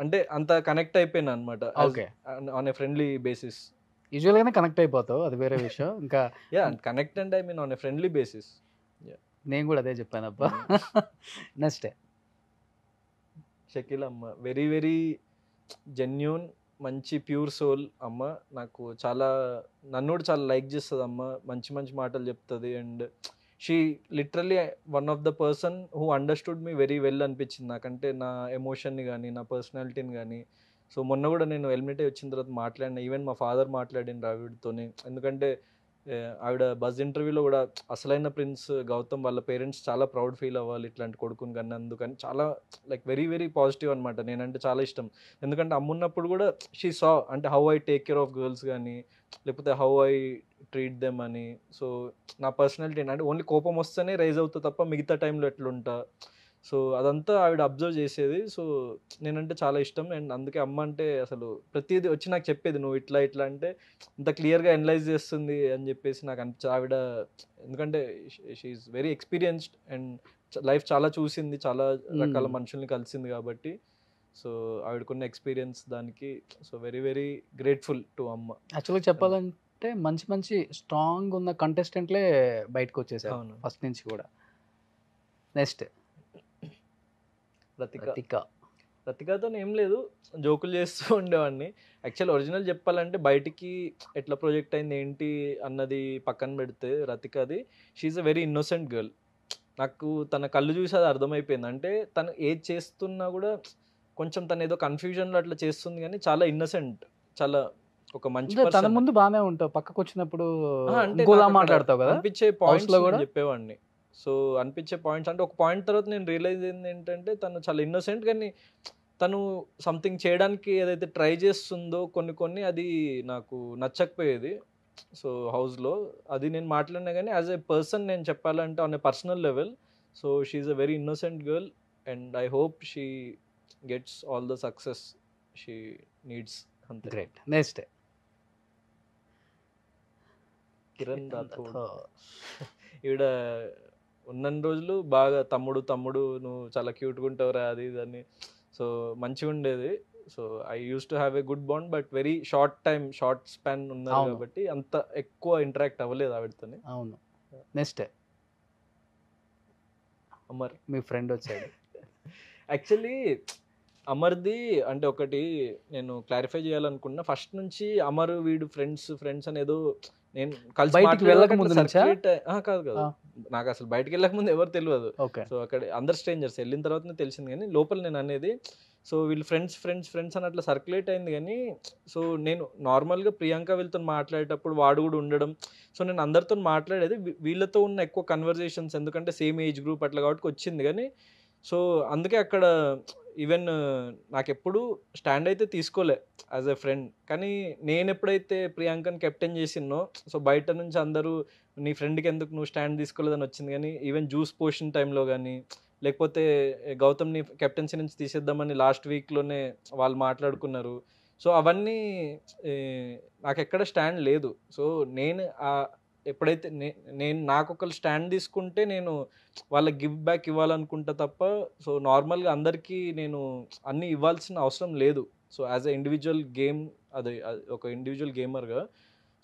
అంటే అంత కనెక్ట్ అయిపోయినా అనమాట ఆన్ ఏ ఫ్రెండ్లీ బేసిస్. యూజువల్గానే కనెక్ట్ అయిపోతావు, అది వేరే విషయం. ఇంకా కనెక్ట్ అంటే I mean on a friendly basis. నేను కూడా అదే చెప్పాను అబ్బా. నెక్స్ట్ షకీల్ అమ్మ, వెరీ వెరీ జెన్యూన్, మంచి ప్యూర్ సోల్ అమ్మ. నాకు నన్ను కూడా చాలా లైక్ చేస్తుంది అమ్మ, మంచి మంచి మాటలు చెప్తుంది. And she literally one of the person who understood me very well అనిపించింది నాకంటే, నా ఎమోషన్ని కానీ, నా పర్సనాలిటీని కానీ. సో మొన్న కూడా నేను ఎలిమినేట్ వచ్చిన తర్వాత మాట్లాడిన, ఈవెన్ మా ఫాదర్ మాట్లాడిన రావిడ్తోనే. ఎందుకంటే ఆవిడ బజ్ ఇంటర్వ్యూలో కూడా అసలైన ప్రిన్స్ గౌతమ్ వాళ్ళ పేరెంట్స్ చాలా ప్రౌడ్ ఫీల్ అవ్వాలి ఇట్లాంటి కొడుకుని కన్నందుకని చాలా లైక్ వెరీ వెరీ పాజిటివ్ అనమాట. నేనంటే చాలా ఇష్టం. ఎందుకంటే అమ్మున్నప్పుడు కూడా షీ సా అంటే how I take care of girls కానీ లేకపోతే హౌ ఐ ట్రీట్ దెమ్ అని. సో నా పర్సనాలిటీ అంటే ఓన్లీ కోపం వస్తేనే రైజ్ అవుతా తప్ప మిగతా టైంలో ఎట్లుంటా, సో అదంతా ఆవిడ అబ్జర్వ్ చేసేది. సో నేనంటే చాలా ఇష్టం. అండ్ అందుకే అమ్మ అంటే అసలు ప్రతిదీ వచ్చి నాకు చెప్పేది, నువ్వు ఇట్లా ఇట్లా అంటే ఇంత క్లియర్గా అనలైజ్ చేస్తుంది అని చెప్పేసి నాకు అనిపించింది ఆవిడ. ఎందుకంటే she's very experienced and life చాలా చూసింది, చాలా రకాల మనుషుల్ని కలిసింది కాబట్టి సో ఆవిడకున్న ఎక్స్పీరియన్స్ దానికి so very very grateful to అమ్మ. యాక్చువల్గా చెప్పాలంటే మంచి మంచి స్ట్రాంగ్ ఉన్న కంటెస్టెంట్లే బయటకు వచ్చేసారు అవును. ఫస్ట్ నుంచి కూడా. నెక్స్ట్ రతికాతో ఏం లేదు, జోకులు చేస్తూ ఉండేవాడిని. యాక్చువల్ ఒరిజినల్ చెప్పాలంటే బయటికి ఎట్లా ప్రొజెక్ట్ అయింది ఏంటి అన్నది పక్కన పెడితే రతికాది she's a very innocent girl. నాకు తన కళ్ళు చూసి అది అర్థమైపోయింది. అంటే తను ఏది చేస్తున్నా కూడా కొంచెం తను ఏదో కన్ఫ్యూజన్లో అట్లా చేస్తుంది కానీ చాలా ఇన్నోసెంట్, చాలా ఒక మంచి తన person. ముందు బాగానే ఉంటావు, పక్కకు వచ్చినప్పుడు అంటే ఇంకోలా నాకు అక్కడ మాట్లాడతావు కదా. అనిపించే House పాయింట్స్ లో కూడా చెప్పేవాడిని. సో అనిపించే పాయింట్స్ అంటే ఒక పాయింట్ తర్వాత నేను రియలైజ్ అయింది ఏంటంటే తను చాలా ఇన్నోసెంట్ కానీ తను సంథింగ్ చేయడానికి ఏదైతే ట్రై చేస్తుందో కొన్ని కొన్ని అది నాకు నచ్చకపోయేది. సో హౌస్లో అది నేను మాట్లాడినా కానీ యాజ్ ఏ పర్సన్ నేను చెప్పాలంటే on a personal level so she's a very innocent girl and I hope she gets all the success she needs. అంతే. గ్రేట్. నెక్స్ట్ కిరణ్ రాథోడ్. ఈవిడ ఉన్నన్ని రోజులు బాగా తమ్ముడు తమ్ముడు నువ్వు చాలా క్యూట్గా ఉంటావురా అది ఇది అని సో మంచిగా ఉండేది. So I use to have a good bond but very short span ఉన్నారు అవును. కాబట్టి అంత ఎక్కువ ఇంటరాక్ట్ అవ్వలేదు ఆవిడతోని. అవును. నెక్స్ట్ అమర్ మీ ఫ్రెండ్ వచ్చాడు. యాక్చువల్లీ అమర్ది అంటే ఒకటి నేను క్లారిఫై చేయాలనుకున్నా. ఫస్ట్ నుంచి అమర్ వీడు ఫ్రెండ్స్ అనేదో నేను కలిసి బయటికి మాట్లాడే వెళ్ళక వరకు ముందు అట్లా నుంచా? circulate కాదు ఆ. నాకు అసలు బయటికి వెళ్ళక ముందు ఎవరు తెలియదు. ఓకే. సో అక్కడ అందరు స్ట్రేంజర్స్, వెళ్ళిన తర్వాతనే తెలిసింది కానీ లోపల నేను అనేది సో వీళ్ళు ఫ్రెండ్స్ అని అట్లా సర్క్యులేట్ అయింది కానీ సో నేను నార్మల్గా ప్రియాంక వీళ్ళతో మాట్లాడేటప్పుడు వాడు కూడా ఉండడం సో నేను అందరితో మాట్లాడేది వీళ్ళతో ఉన్న ఎక్కువ కన్వర్జేషన్స్ ఎందుకంటే సేమ్ ఏజ్ గ్రూప్ అట్లా కాబట్టి వచ్చింది కానీ సో అందుకే అక్కడ ఈవెన్ నాకు ఎప్పుడు స్టాండ్ అయితే తీసుకోలే యాజ్ ఎ ఫ్రెండ్. కానీ నేను ఎప్పుడైతే ప్రియాంకని కెప్టెన్ చేసినో సో బయట నుంచి అందరూ నీ ఫ్రెండ్కి ఎందుకు నువ్వు స్టాండ్ తీసుకోలేదని వచ్చింది కానీ ఈవెన్ జ్యూస్ పోషన్ టైంలో కానీ లేకపోతే గౌతమ్ని కెప్టెన్సీ నుంచి తీసేద్దామని లాస్ట్ వీక్లోనే వాళ్ళు మాట్లాడుకున్నారు. సో అవన్నీ నాకు ఎక్కడ స్టాండ్ లేదు. సో నేను ఎప్పుడైతే నేను నాకు ఒకళ్ళు స్టాండ్ తీసుకుంటే నేను వాళ్ళకి గివ్ బ్యాక్ ఇవ్వాలనుకుంటా తప్ప సో నార్మల్గా అందరికీ నేను అన్నీ ఇవ్వాల్సిన అవసరం లేదు. So as a individual game అది ఒక ఇండివిజువల్ గేమర్గా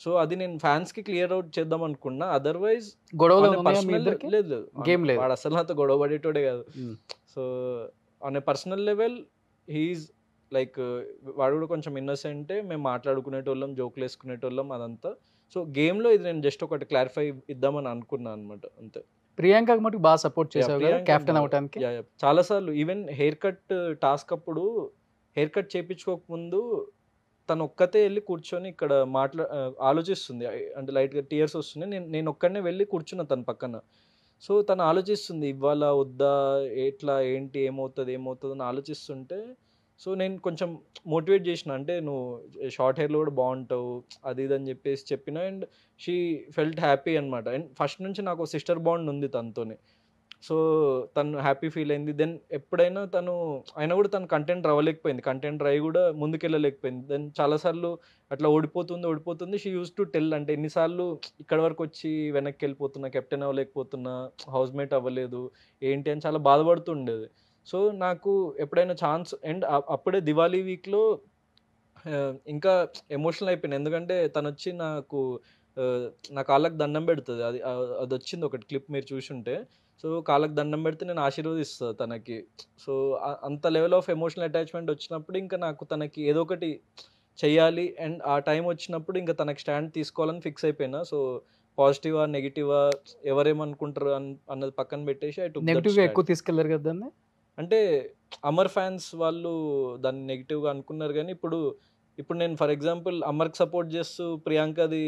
సో అది నేను ఫ్యాన్స్కి క్లియర్ అవుట్ చేద్దాం అనుకున్నా. అదర్వైజ్ లేదు గేమ్ లేదు. వాడు అసలు నాతో గొడవ పడేటోడే కాదు. So on a personal level he's like వాడు కూడా కొంచెం ఇన్నోసెంటే, మేము మాట్లాడుకునేటోళ్ళం, జోకులు వేసుకునేటోళ్ళం అదంతా. సో గేమ్లో ఇది నేను జస్ట్ ఒకటి క్లారిఫై ఇద్దామని అనుకున్నాను అనమాట అంతే. ప్రియాంకకి మటుకు బాగా సపోర్ట్ చేసావు కదా కెప్టెన్ అవడానికి. చాలాసార్లు ఈవెన్ హెయిర్ కట్ టాస్క్ అప్పుడు హెయిర్ కట్ చేయించుకోకముందు తను ఒక్కతే వెళ్ళి కూర్చొని ఇక్కడ ఆలోచిస్తుంది. అంటే లైట్గా టీయర్స్ వస్తున్నాయి, నేను ఒక్కడనే వెళ్ళి కూర్చున్నా తన పక్కన. సో తను ఆలోచిస్తుంది ఇవ్వాలా వద్దా, ఎట్లా ఏంటి ఏమవుతుంది అని ఆలోచిస్తుంటే సో నేను కొంచెం మోటివేట్ చేసిన, అంటే నువ్వు షార్ట్ హెయిర్లో కూడా బాగుంటావు అది ఇది అని చెప్పేసి చెప్పిన. అండ్ షీ ఫెల్ట్ హ్యాపీ అనమాట. అండ్ ఫస్ట్ నుంచి నాకు సిస్టర్ బాండ్ ఉంది తనతోని. సో తను హ్యాపీ ఫీల్ అయింది. దెన్ ఎప్పుడైనా అయినా కూడా తను కంటెంట్ రావలేకపోయింది, కంటెంట్ రాయి కూడా ముందుకెళ్ళలేకపోయింది. దెన్ చాలాసార్లు అట్లా ఓడిపోతుంది. షీ యూస్ టు టెల్, అంటే ఎన్నిసార్లు ఇక్కడ వరకు వచ్చి వెనక్కి వెళ్ళిపోతున్నా, కెప్టెన్ అవ్వలేకపోతున్నా, హౌస్ మేట్ అవ్వలేదు ఏంటి అని చాలా బాధపడుతుండేది. సో నాకు ఎప్పుడైనా ఛాన్స్, అండ్ అప్పుడే దివాళీ వీక్లో ఇంకా ఎమోషనల్ అయిపోయింది. ఎందుకంటే తను వచ్చి నా కాళ్ళకి దండం పెడుతుంది. అది వచ్చింది ఒకటి క్లిప్ మీరు చూసుంటే. సో కాళ్ళకి దండం పెడితే నేను ఆశీర్వదిస్తాను తనకి. సో అంత లెవెల్ ఆఫ్ ఎమోషనల్ అటాచ్మెంట్ వచ్చినప్పుడు ఇంకా నాకు తనకి ఏదో ఒకటి చెయ్యాలి. అండ్ ఆ టైం వచ్చినప్పుడు ఇంకా తనకి స్టాండ్ తీసుకోవాలని ఫిక్స్ అయిపోయినా. సో పాజిటివా నెగిటివా ఎవరేమనుకుంటారు అన్నది పక్కన పెట్టేసి నెగిటివ్గా ఎక్కువ తీసుకెళ్లారు కదా దాన్ని. అంటే అమర్ ఫ్యాన్స్ వాళ్ళు దాన్ని నెగిటివ్గా అనుకున్నారు కానీ ఇప్పుడు ఇప్పుడు నేను ఫర్ ఎగ్జాంపుల్ అమర్కి సపోర్ట్ చేస్తూ ప్రియాంకది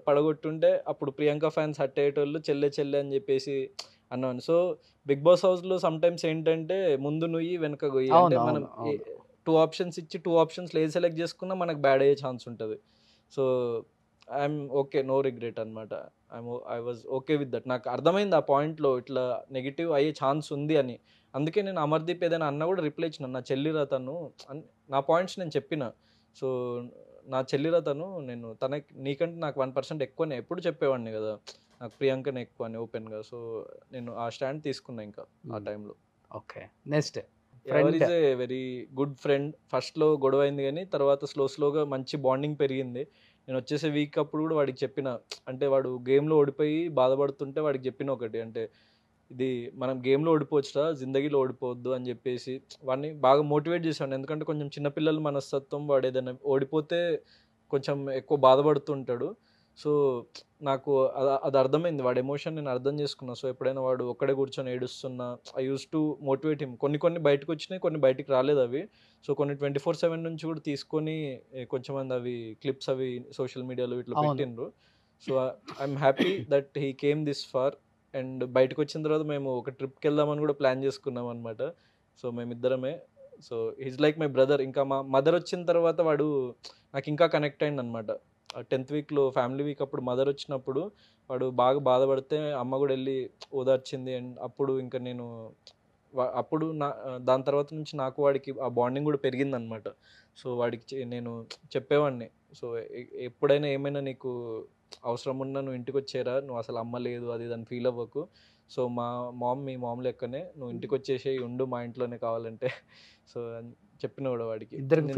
పడగొట్టుంటే అప్పుడు ప్రియాంక ఫ్యాన్స్ హట్ అయ్యేటోళ్ళు చెల్లె చెల్లె అని చెప్పేసి అన్నాను. సో బిగ్ బాస్ హౌస్లో సమ్ టైమ్స్ ఏంటంటే ముందు నుయ్యి వెనక గొయ్యి, అంటే మనం 2 ఆప్షన్స్ ఇచ్చి 2 ఆప్షన్స్లో ఏది సెలెక్ట్ చేసుకున్నా మనకు బ్యాడ్ అయ్యే ఛాన్స్ ఉంటుంది. So I'm okay, no regret అనమాట. I was okay with that. నాకు అర్థమైంది ఆ పాయింట్లో ఇట్లా నెగిటివ్ అయ్యే ఛాన్స్ ఉంది అని. అందుకే నేను అమర్దీప్ ఏదైనా అన్న కూడా రిప్లై ఇచ్చిన, నా చెల్లిరా తను నా పాయింట్స్ నేను చెప్పిన. సో నా చెల్లిరా తను, నేను తనకి నీకంటే నాకు 1% ఎక్కువనే ఎప్పుడు చెప్పేవాడిని కదా, నాకు ప్రియాంకనే ఎక్కువ అని ఓపెన్గా. సో నేను ఆ స్టాండ్ తీసుకున్నా ఇంకా ఆ టైంలో. Okay, next ever is a very good friend. ఫస్ట్లో గొడవ అయింది కానీ తర్వాత స్లోగా మంచి బాండింగ్ పెరిగింది. నేను వచ్చేసే వీక్ అప్పుడు కూడా వాడికి చెప్పిన, అంటే వాడు గేమ్లో ఓడిపోయి బాధపడుతుంటే వాడికి చెప్పిన ఒకటి, అంటే ఇది మనం గేమ్లో ఓడిపోవచ్చురా, జిందగీలో ఓడిపోవద్దు అని చెప్పేసి వాడిని బాగా మోటివేట్ చేశాను. ఎందుకంటే కొంచెం చిన్నపిల్లల మనస్తత్వం, వాడు ఏదైనా ఓడిపోతే కొంచెం ఎక్కువ బాధపడుతుంటాడు. సో నాకు అది అర్థమైంది, వాడి ఎమోషన్ నేను అర్థం చేసుకున్నా. సో ఎప్పుడైనా వాడు ఒక్కడే కూర్చొని ఏడుస్తున్నా, I use to motivate him. కొన్ని బయటకు వచ్చినాయి, కొన్ని బయటికి రాలేదు అవి. సో కొన్ని 24/7 నుంచి కూడా తీసుకొని కొంచెం మంది అవి క్లిప్స్ అవి సోషల్ మీడియాలో ఇట్లా పెట్టిండ్రు. So I'm happy that he came this far. And బయటకు వచ్చిన తర్వాత మేము ఒక ట్రిప్కి వెళ్దామని కూడా ప్లాన్ చేసుకున్నాం అనమాట. సో మేమిద్దరమే. So he's like my brother. ఇంకా మా మదర్ వచ్చిన తర్వాత వాడు నాకు ఇంకా కనెక్ట్ అయింది అనమాట. 10th వీక్లో ఫ్యామిలీ వీక్ అప్పుడు మదర్ వచ్చినప్పుడు వాడు బాగా బాధపడితే అమ్మ కూడా వెళ్ళి ఓదార్చింది. అండ్ అప్పుడు ఇంకా నేను అప్పుడు దాని తర్వాత నుంచి నాకు వాడికి ఆ బాండింగ్ కూడా పెరిగిందనమాట. సో వాడికి నేను చెప్పేవాడిని, సో ఎప్పుడైనా ఏమైనా నీకు అవసరం ఉన్నా నువ్వు ఇంటికి వచ్చేరా, నువ్వు అసలు అమ్మ లేదు అది దాన్ని ఫీల్ అవ్వకు. సో మీ మామ్ లెక్కనే నువ్వు ఇంటికి వచ్చేసి ఉండు మా ఇంట్లోనే కావాలంటే. సో చెప్పిన కూడా వాడికి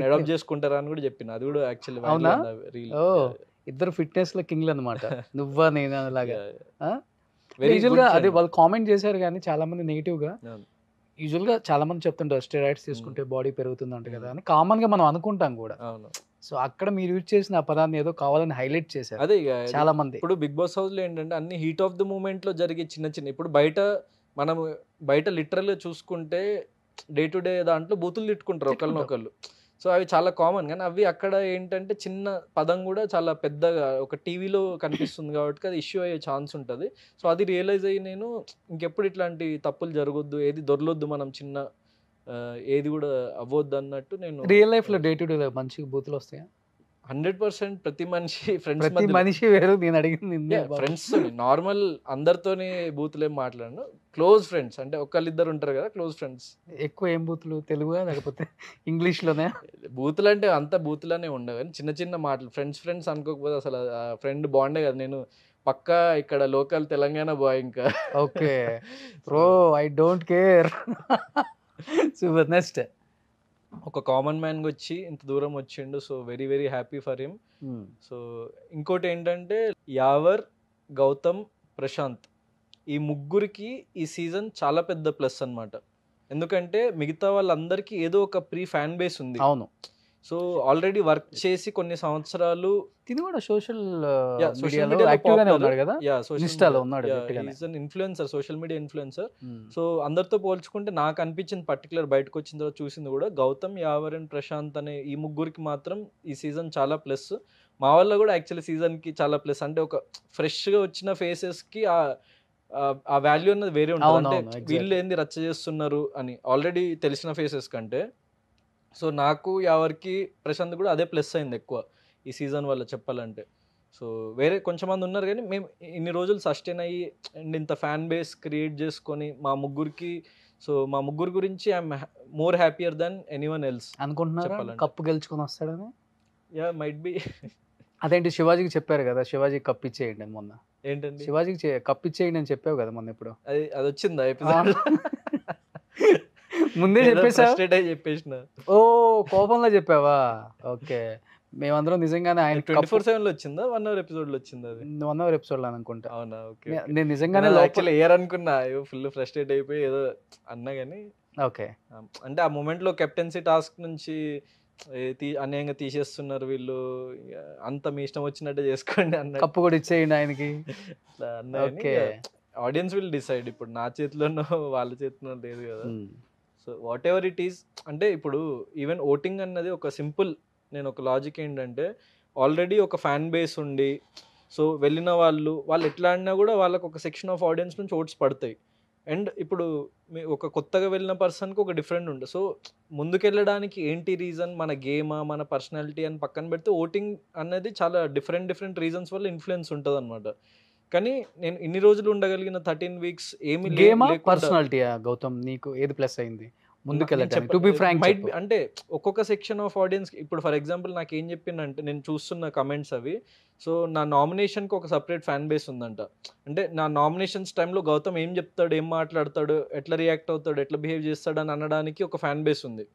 అడాప్ట్ చేసుకుంటారా అని కూడా చెప్పిన. అది కూడా యాక్చువల్లీ ఇద్దరు ఫిట్నెస్ లో కింగ్లు అనమాట, నువ్వా నేను అలాగా. యూజువల్గా అది వాళ్ళు కామెంట్ చేశారు కానీ చాలా మంది నెగిటివ్ గా. యూజువల్గా చాలా మంది చెప్తుంటారు స్టెరాయిడ్స్ తీసుకుంటే బాడీ పెరుగుతుందంట కదా అని, కామన్ గా మనం అనుకుంటాం కూడా. సో అక్కడ మీరు యూజ్ చేసిన ఆ పదాన్ని ఏదో కావాలని హైలైట్ చేశారు అదే చాలా మంది. ఇప్పుడు బిగ్ బాస్ హౌస్ లో ఏంటంటే అన్ని హీట్ ఆఫ్ ద మూమెంట్ లో జరిగే చిన్న ఇప్పుడు మనం బయట లిటరల్ గా చూసుకుంటే డే టు డే దాంట్లో బూతులు తిట్టుకుంటారు ఒకళ్ళు. సో అవి చాలా కామన్, కానీ అవి అక్కడ ఏంటంటే చిన్న పదం కూడా చాలా పెద్దగా ఒక టీవీలో కనిపిస్తుంది కాబట్టి అది ఇష్యూ అయ్యే ఛాన్స్ ఉంటుంది. సో అది రియలైజ్ అయ్యి నేను ఇంకెప్పుడు ఇట్లాంటి తప్పులు జరగొద్దు, ఏది దొరలొద్దు, మనం చిన్న ఏది కూడా అవ్వద్దు అన్నట్టు నేను. రియల్ లైఫ్ లో డే టు డే మంచిగా బూతులు వస్తాయా? 100% ప్రతి మనిషి ప్రతి మనిషి వేరు. నేను అడిగింది ఫ్రెండ్స్ నార్మల్ అందరితోని బూతులు ఏం మాట్లాడను. క్లోజ్ ఫ్రెండ్స్ అంటే ఒకళ్ళిద్దరు ఉంటారు కదా క్లోజ్ ఫ్రెండ్స్. ఎక్కువ ఏం బూతులు, తెలుగుగా లేకపోతే ఇంగ్లీష్ లోనే? బూతులు అంటే అంత బూతులనే ఉండవు కానీ చిన్న మాటలు. ఫ్రెండ్స్ అనుకోకపోతే అసలు ఫ్రెండ్ బాండే కదా. నేను పక్కా ఇక్కడ లోకల్ తెలంగాణ బాయ్ ఇంకా. Okay bro, I don't care. Super. Next ఒక కామన్ మ్యాన్గా వచ్చి ఇంత దూరం వచ్చిండు. So very very happy for him. So ఇంకోటి ఏంటంటే యావర్, గౌతమ్, ప్రశాంత్ ఈ ముగ్గురికి ఈ సీజన్ చాలా పెద్ద ప్లస్ అన్నమాట. ఎందుకంటే మిగతా వాళ్ళందరికీ ఏదో ఒక ఫ్యాన్ బేస్ ఉంది. అవును. సో ఆల్రెడీ వర్క్ చేసి కొన్ని సంవత్సరాలు తిని కూడా social influencer, social media influencer. So అందరితో పోల్చుకుంటే నాకు అనిపించింది పర్టికులర్ బయటకు వచ్చిన తర్వాత చూసింది కూడా గౌతమ్, యావర్ అండ్ ప్రశాంత్ అనే ఈ ముగ్గురికి మాత్రం ఈ సీజన్ చాలా ప్లస్. మా వల్ల కూడా యాక్చువల్లీ సీజన్కి చాలా ప్లస్. అంటే ఒక ఫ్రెష్గా వచ్చిన ఫేసెస్కి ఆ వాల్యూ అన్నది వేరే ఉంటుంది. అంటే వీళ్ళు ఏంది రచ్చ చేస్తున్నారు అని ఆల్రెడీ తెలిసిన ఫేసెస్ కంటే. సో నాకు ఎవరికి ప్రశాంత్ కూడా అదే ప్లస్ అయింది ఎక్కువ ఈ సీజన్ వల్ల చెప్పాలంటే. సో వేరే కొంచెం మంది ఉన్నారు కానీ మేము ఇన్ని రోజులు సస్టైన్ అయ్యి అండ్ ఇంత ఫ్యాన్ బేస్ క్రియేట్ చేసుకొని మా ముగ్గురికి, సో మా ముగ్గురు గురించి I'm more happier than anyone else. అనుకుంటున్నారా కప్పు గెలుచుకొని వస్తాడని? Yeah might be. అదేంటి శివాజీకి చెప్పారు కదా, శివాజీకి కప్ ఇచ్చేయండి అని మొన్న. ఏంటండి? శివాజీకి కప్ ఇచ్చేయండి అని చెప్పావు కదా మొన్న. ఇప్పుడు అది వచ్చిందా ఎపిసోడ్? ముందే చెప్పేసిన. ఓ కోపంలో చెప్పావా? ఓకే. మేమందరం నిజంగానే ఆయన 24/7 వచ్చిందా 1 hour ఎపిసోడ్ లో వచ్చిందా? అది 1 hour ఎపిసోడ్ లో అనుకుంటా. అవునా? ఓకే. నేను నిజంగానే యాక్చువల్లీ ఎయిర్ అనుకున్నా, ఫుల్ ఫ్రస్ట్రేట్ అయిపోయి ఏదో అన్నా కానీ. ఓకే. అంటే ఆ మూమెంట్ లో కెప్టెన్సీ టాస్క్ నుంచి అన్యాయంగా తీసేస్తున్నారు వీళ్ళు, అంత మీ ఇష్టం వచ్చినట్టే చేసుకోండి అన్న. కప్పు కూడా ఇచ్చేయండి ఆయనకి అన్న. Audience will decide. ఇప్పుడు నా చేతిలోనో వాళ్ళ చేతిలో లేదు కదా. So what ever it is, అంటే ఇప్పుడు ఈవెన్ ఓటింగ్ అన్నది ఒక సింపుల్ నేను ఒక లాజిక్ ఏంటంటే ఆల్రెడీ ఒక ఫ్యాన్ బేస్ ఉండి సో వెళ్ళిన వాళ్ళు ఎట్లా ఆడినా కూడా వాళ్ళకి ఒక సెక్షన్ ఆఫ్ ఆడియన్స్ నుంచి ఓట్స్ పడతాయి. అండ్ ఇప్పుడు ఒక కొత్తగా వెళ్ళిన పర్సన్కి ఒక డిఫరెంట్ ఉంటుంది. సో ముందుకెళ్ళడానికి ఏంటి రీజన్, మన గేమా మన పర్సనాలిటీ అని పక్కన పెడితే ఓటింగ్ అనేది చాలా డిఫరెంట్ రీజన్స్ వల్ల ఇన్ఫ్లుయెన్స్ ఉంటుంది అనమాట. కానీ నేను ఇన్ని రోజులు ఉండగలిగిన 13 వీక్స్ ఏమి గేమా పర్సనాలిటీయా గౌతమ్ నీకు ఏది ప్లస్ అయింది ముందుకెళ్ళడానికి? టు బి ఫ్రాంక్ అంటే ఒక్కొక్క సెక్షన్ ఆఫ్ ఆడియన్స్ ఇప్పుడు ఫర్ ఎగ్జాంపుల్ నాకు ఏం చెప్పిందంటే నేను చూస్తున్న కమెంట్స్ అవి, సో నా నామినేషన్కి ఒక సపరేట్ ఫ్యాన్ బేస్ ఉందంట. అంటే నా నామినేషన్స్ టైంలో గౌతమ్ ఏం చెప్తాడు, ఏం మాట్లాడతాడు, ఎట్లా రియాక్ట్ అవుతాడు, ఎట్లా బిహేవ్ చేస్తాడు అని అనడానికి ఒక ఫ్యాన్ బేస్ ఉంది.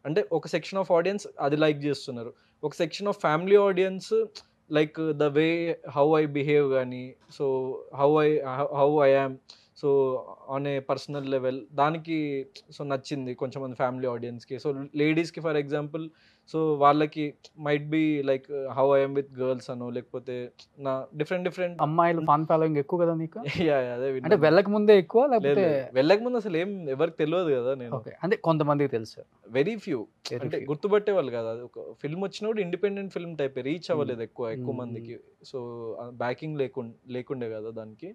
అంటే ఒక సెక్షన్ ఆఫ్ ఆడియన్స్ అది లైక్ చేస్తున్నారు, ఒక section of family audience like the way how I behave కానీ, so how I am so on a personal level దానికి సో నచ్చింది కొంచెం మంది ఫ్యామిలీ ఆడియన్స్కి. సో లేడీస్కి ఫర్ ఎగ్జాంపుల్ సో వాళ్ళకి might be like how I'm with girls అనో, లేకపోతే నా డిఫరెంట్ అమ్మాయిలు ఫాన్ ఫాలోయింగ్ ఎక్కువ కదా నీకు? అదే అంటే వెళ్ళక ముందే ఎక్కువ లేకపోతే వెళ్ళక ముందు అసలు ఏం ఎవరికి తెలియదు కదా. నేను అంటే కొంతమందికి తెలుసు, వెరీ ఫ్యూ అంటే గుర్తుపట్టే వాళ్ళు కదా. అది ఒక ఫిల్మ్ వచ్చినప్పుడు ఇండిపెండెంట్ ఫిల్మ్ టైప్ రీచ్ అవ్వలేదు ఎక్కువ మందికి. సో బ్యాకింగ్ లేకుండే కదా దానికి.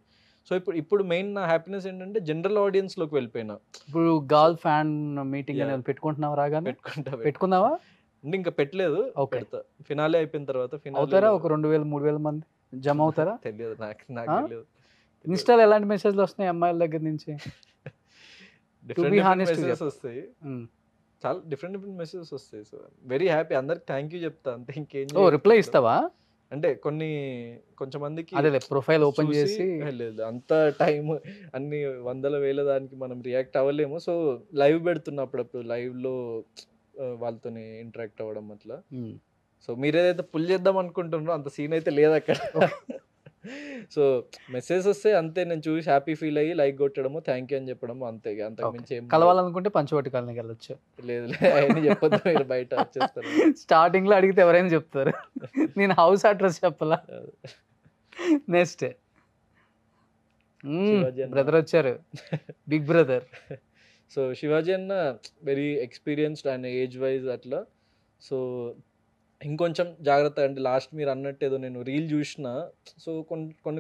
సో ఇప్పుడు మెయిన్ నా హ్యాపీనెస్ ఏంటంటే జనరల్ ఆడియన్స్ లోకి వెళ్ళిపోయినా. ఇప్పుడు గర్ల్ ఫ్యాన్ మీటింగ్ అనేది పెట్టుకుంటున్నావా? రాగానే పెట్టుకున్నావా? అంటే ఇంకా పెట్టలేదు, పెడతా ఫినాలే అయిపోయిన తర్వాత. అవుతారా ఒక 2000-3000 మంది జమ అవుతారా? తెలియదు నాకు తెలియదు. ఇన్స్టాలో ఎలాంటి మెసేజ్లు వస్తున్నాయి అమ్మాయిల దగ్గర నుంచి? డిఫరెంట్ మెసేజెస్ వస్తాయి, చాలా డిఫరెంట్ మెసేజెస్ వస్తాయి. సో వెరీ హ్యాపీ, అందరికి థ్యాంక్ యూ చెప్తా అంతే, ఇంకేం. రిప్లై ఇస్తావా? అంటే కొంచెం మందికి అదే ప్రొఫైల్ ఓపెన్ చేసి లేదు, అంత టైం అన్ని 100,000 దానికి మనం రియాక్ట్ అవ్వలేము. సో లైవ్ పెడుతున్నా అప్పుడప్పుడు, లైవ్ లో వాళ్ళతో ఇంటరాక్ట్ అవ్వడం అట్లా. సో మీరు ఏదైతే పుల్ చేద్దాం అనుకుంటున్నారో అంత సీన్ అయితే లేదు అక్కడ. సో మెసేజ్ వస్తే అంతే, నేను చూసి హ్యాపీ ఫీల్ అయ్యి లైక్ కొట్టడము, థ్యాంక్ యూ అని చెప్పడము, అంతే. అంతకుమించి ఏం కలవాలనుకుంటే పంచవటి కాలనీకి వెళ్ళొచ్చు. లేదు అవన్నీ చెప్పొద్దు, మీరు బయట వచ్చేస్తారు. స్టార్టింగ్ లో అడిగితే ఎవరైనా చెప్తారు, నేను హౌస్ అడ్రస్ చెప్పాలా. నెక్స్ట్ బ్రదర్ వచ్చారు, బిగ్ బ్రదర్. సో శివాజీ అన్న very experienced and age wise అట్లా. సో ఇంకొంచెం జాగ్రత్త, అంటే లాస్ట్ మీరు అన్నట్టు ఏదో నేను రీల్ చూసిన, సో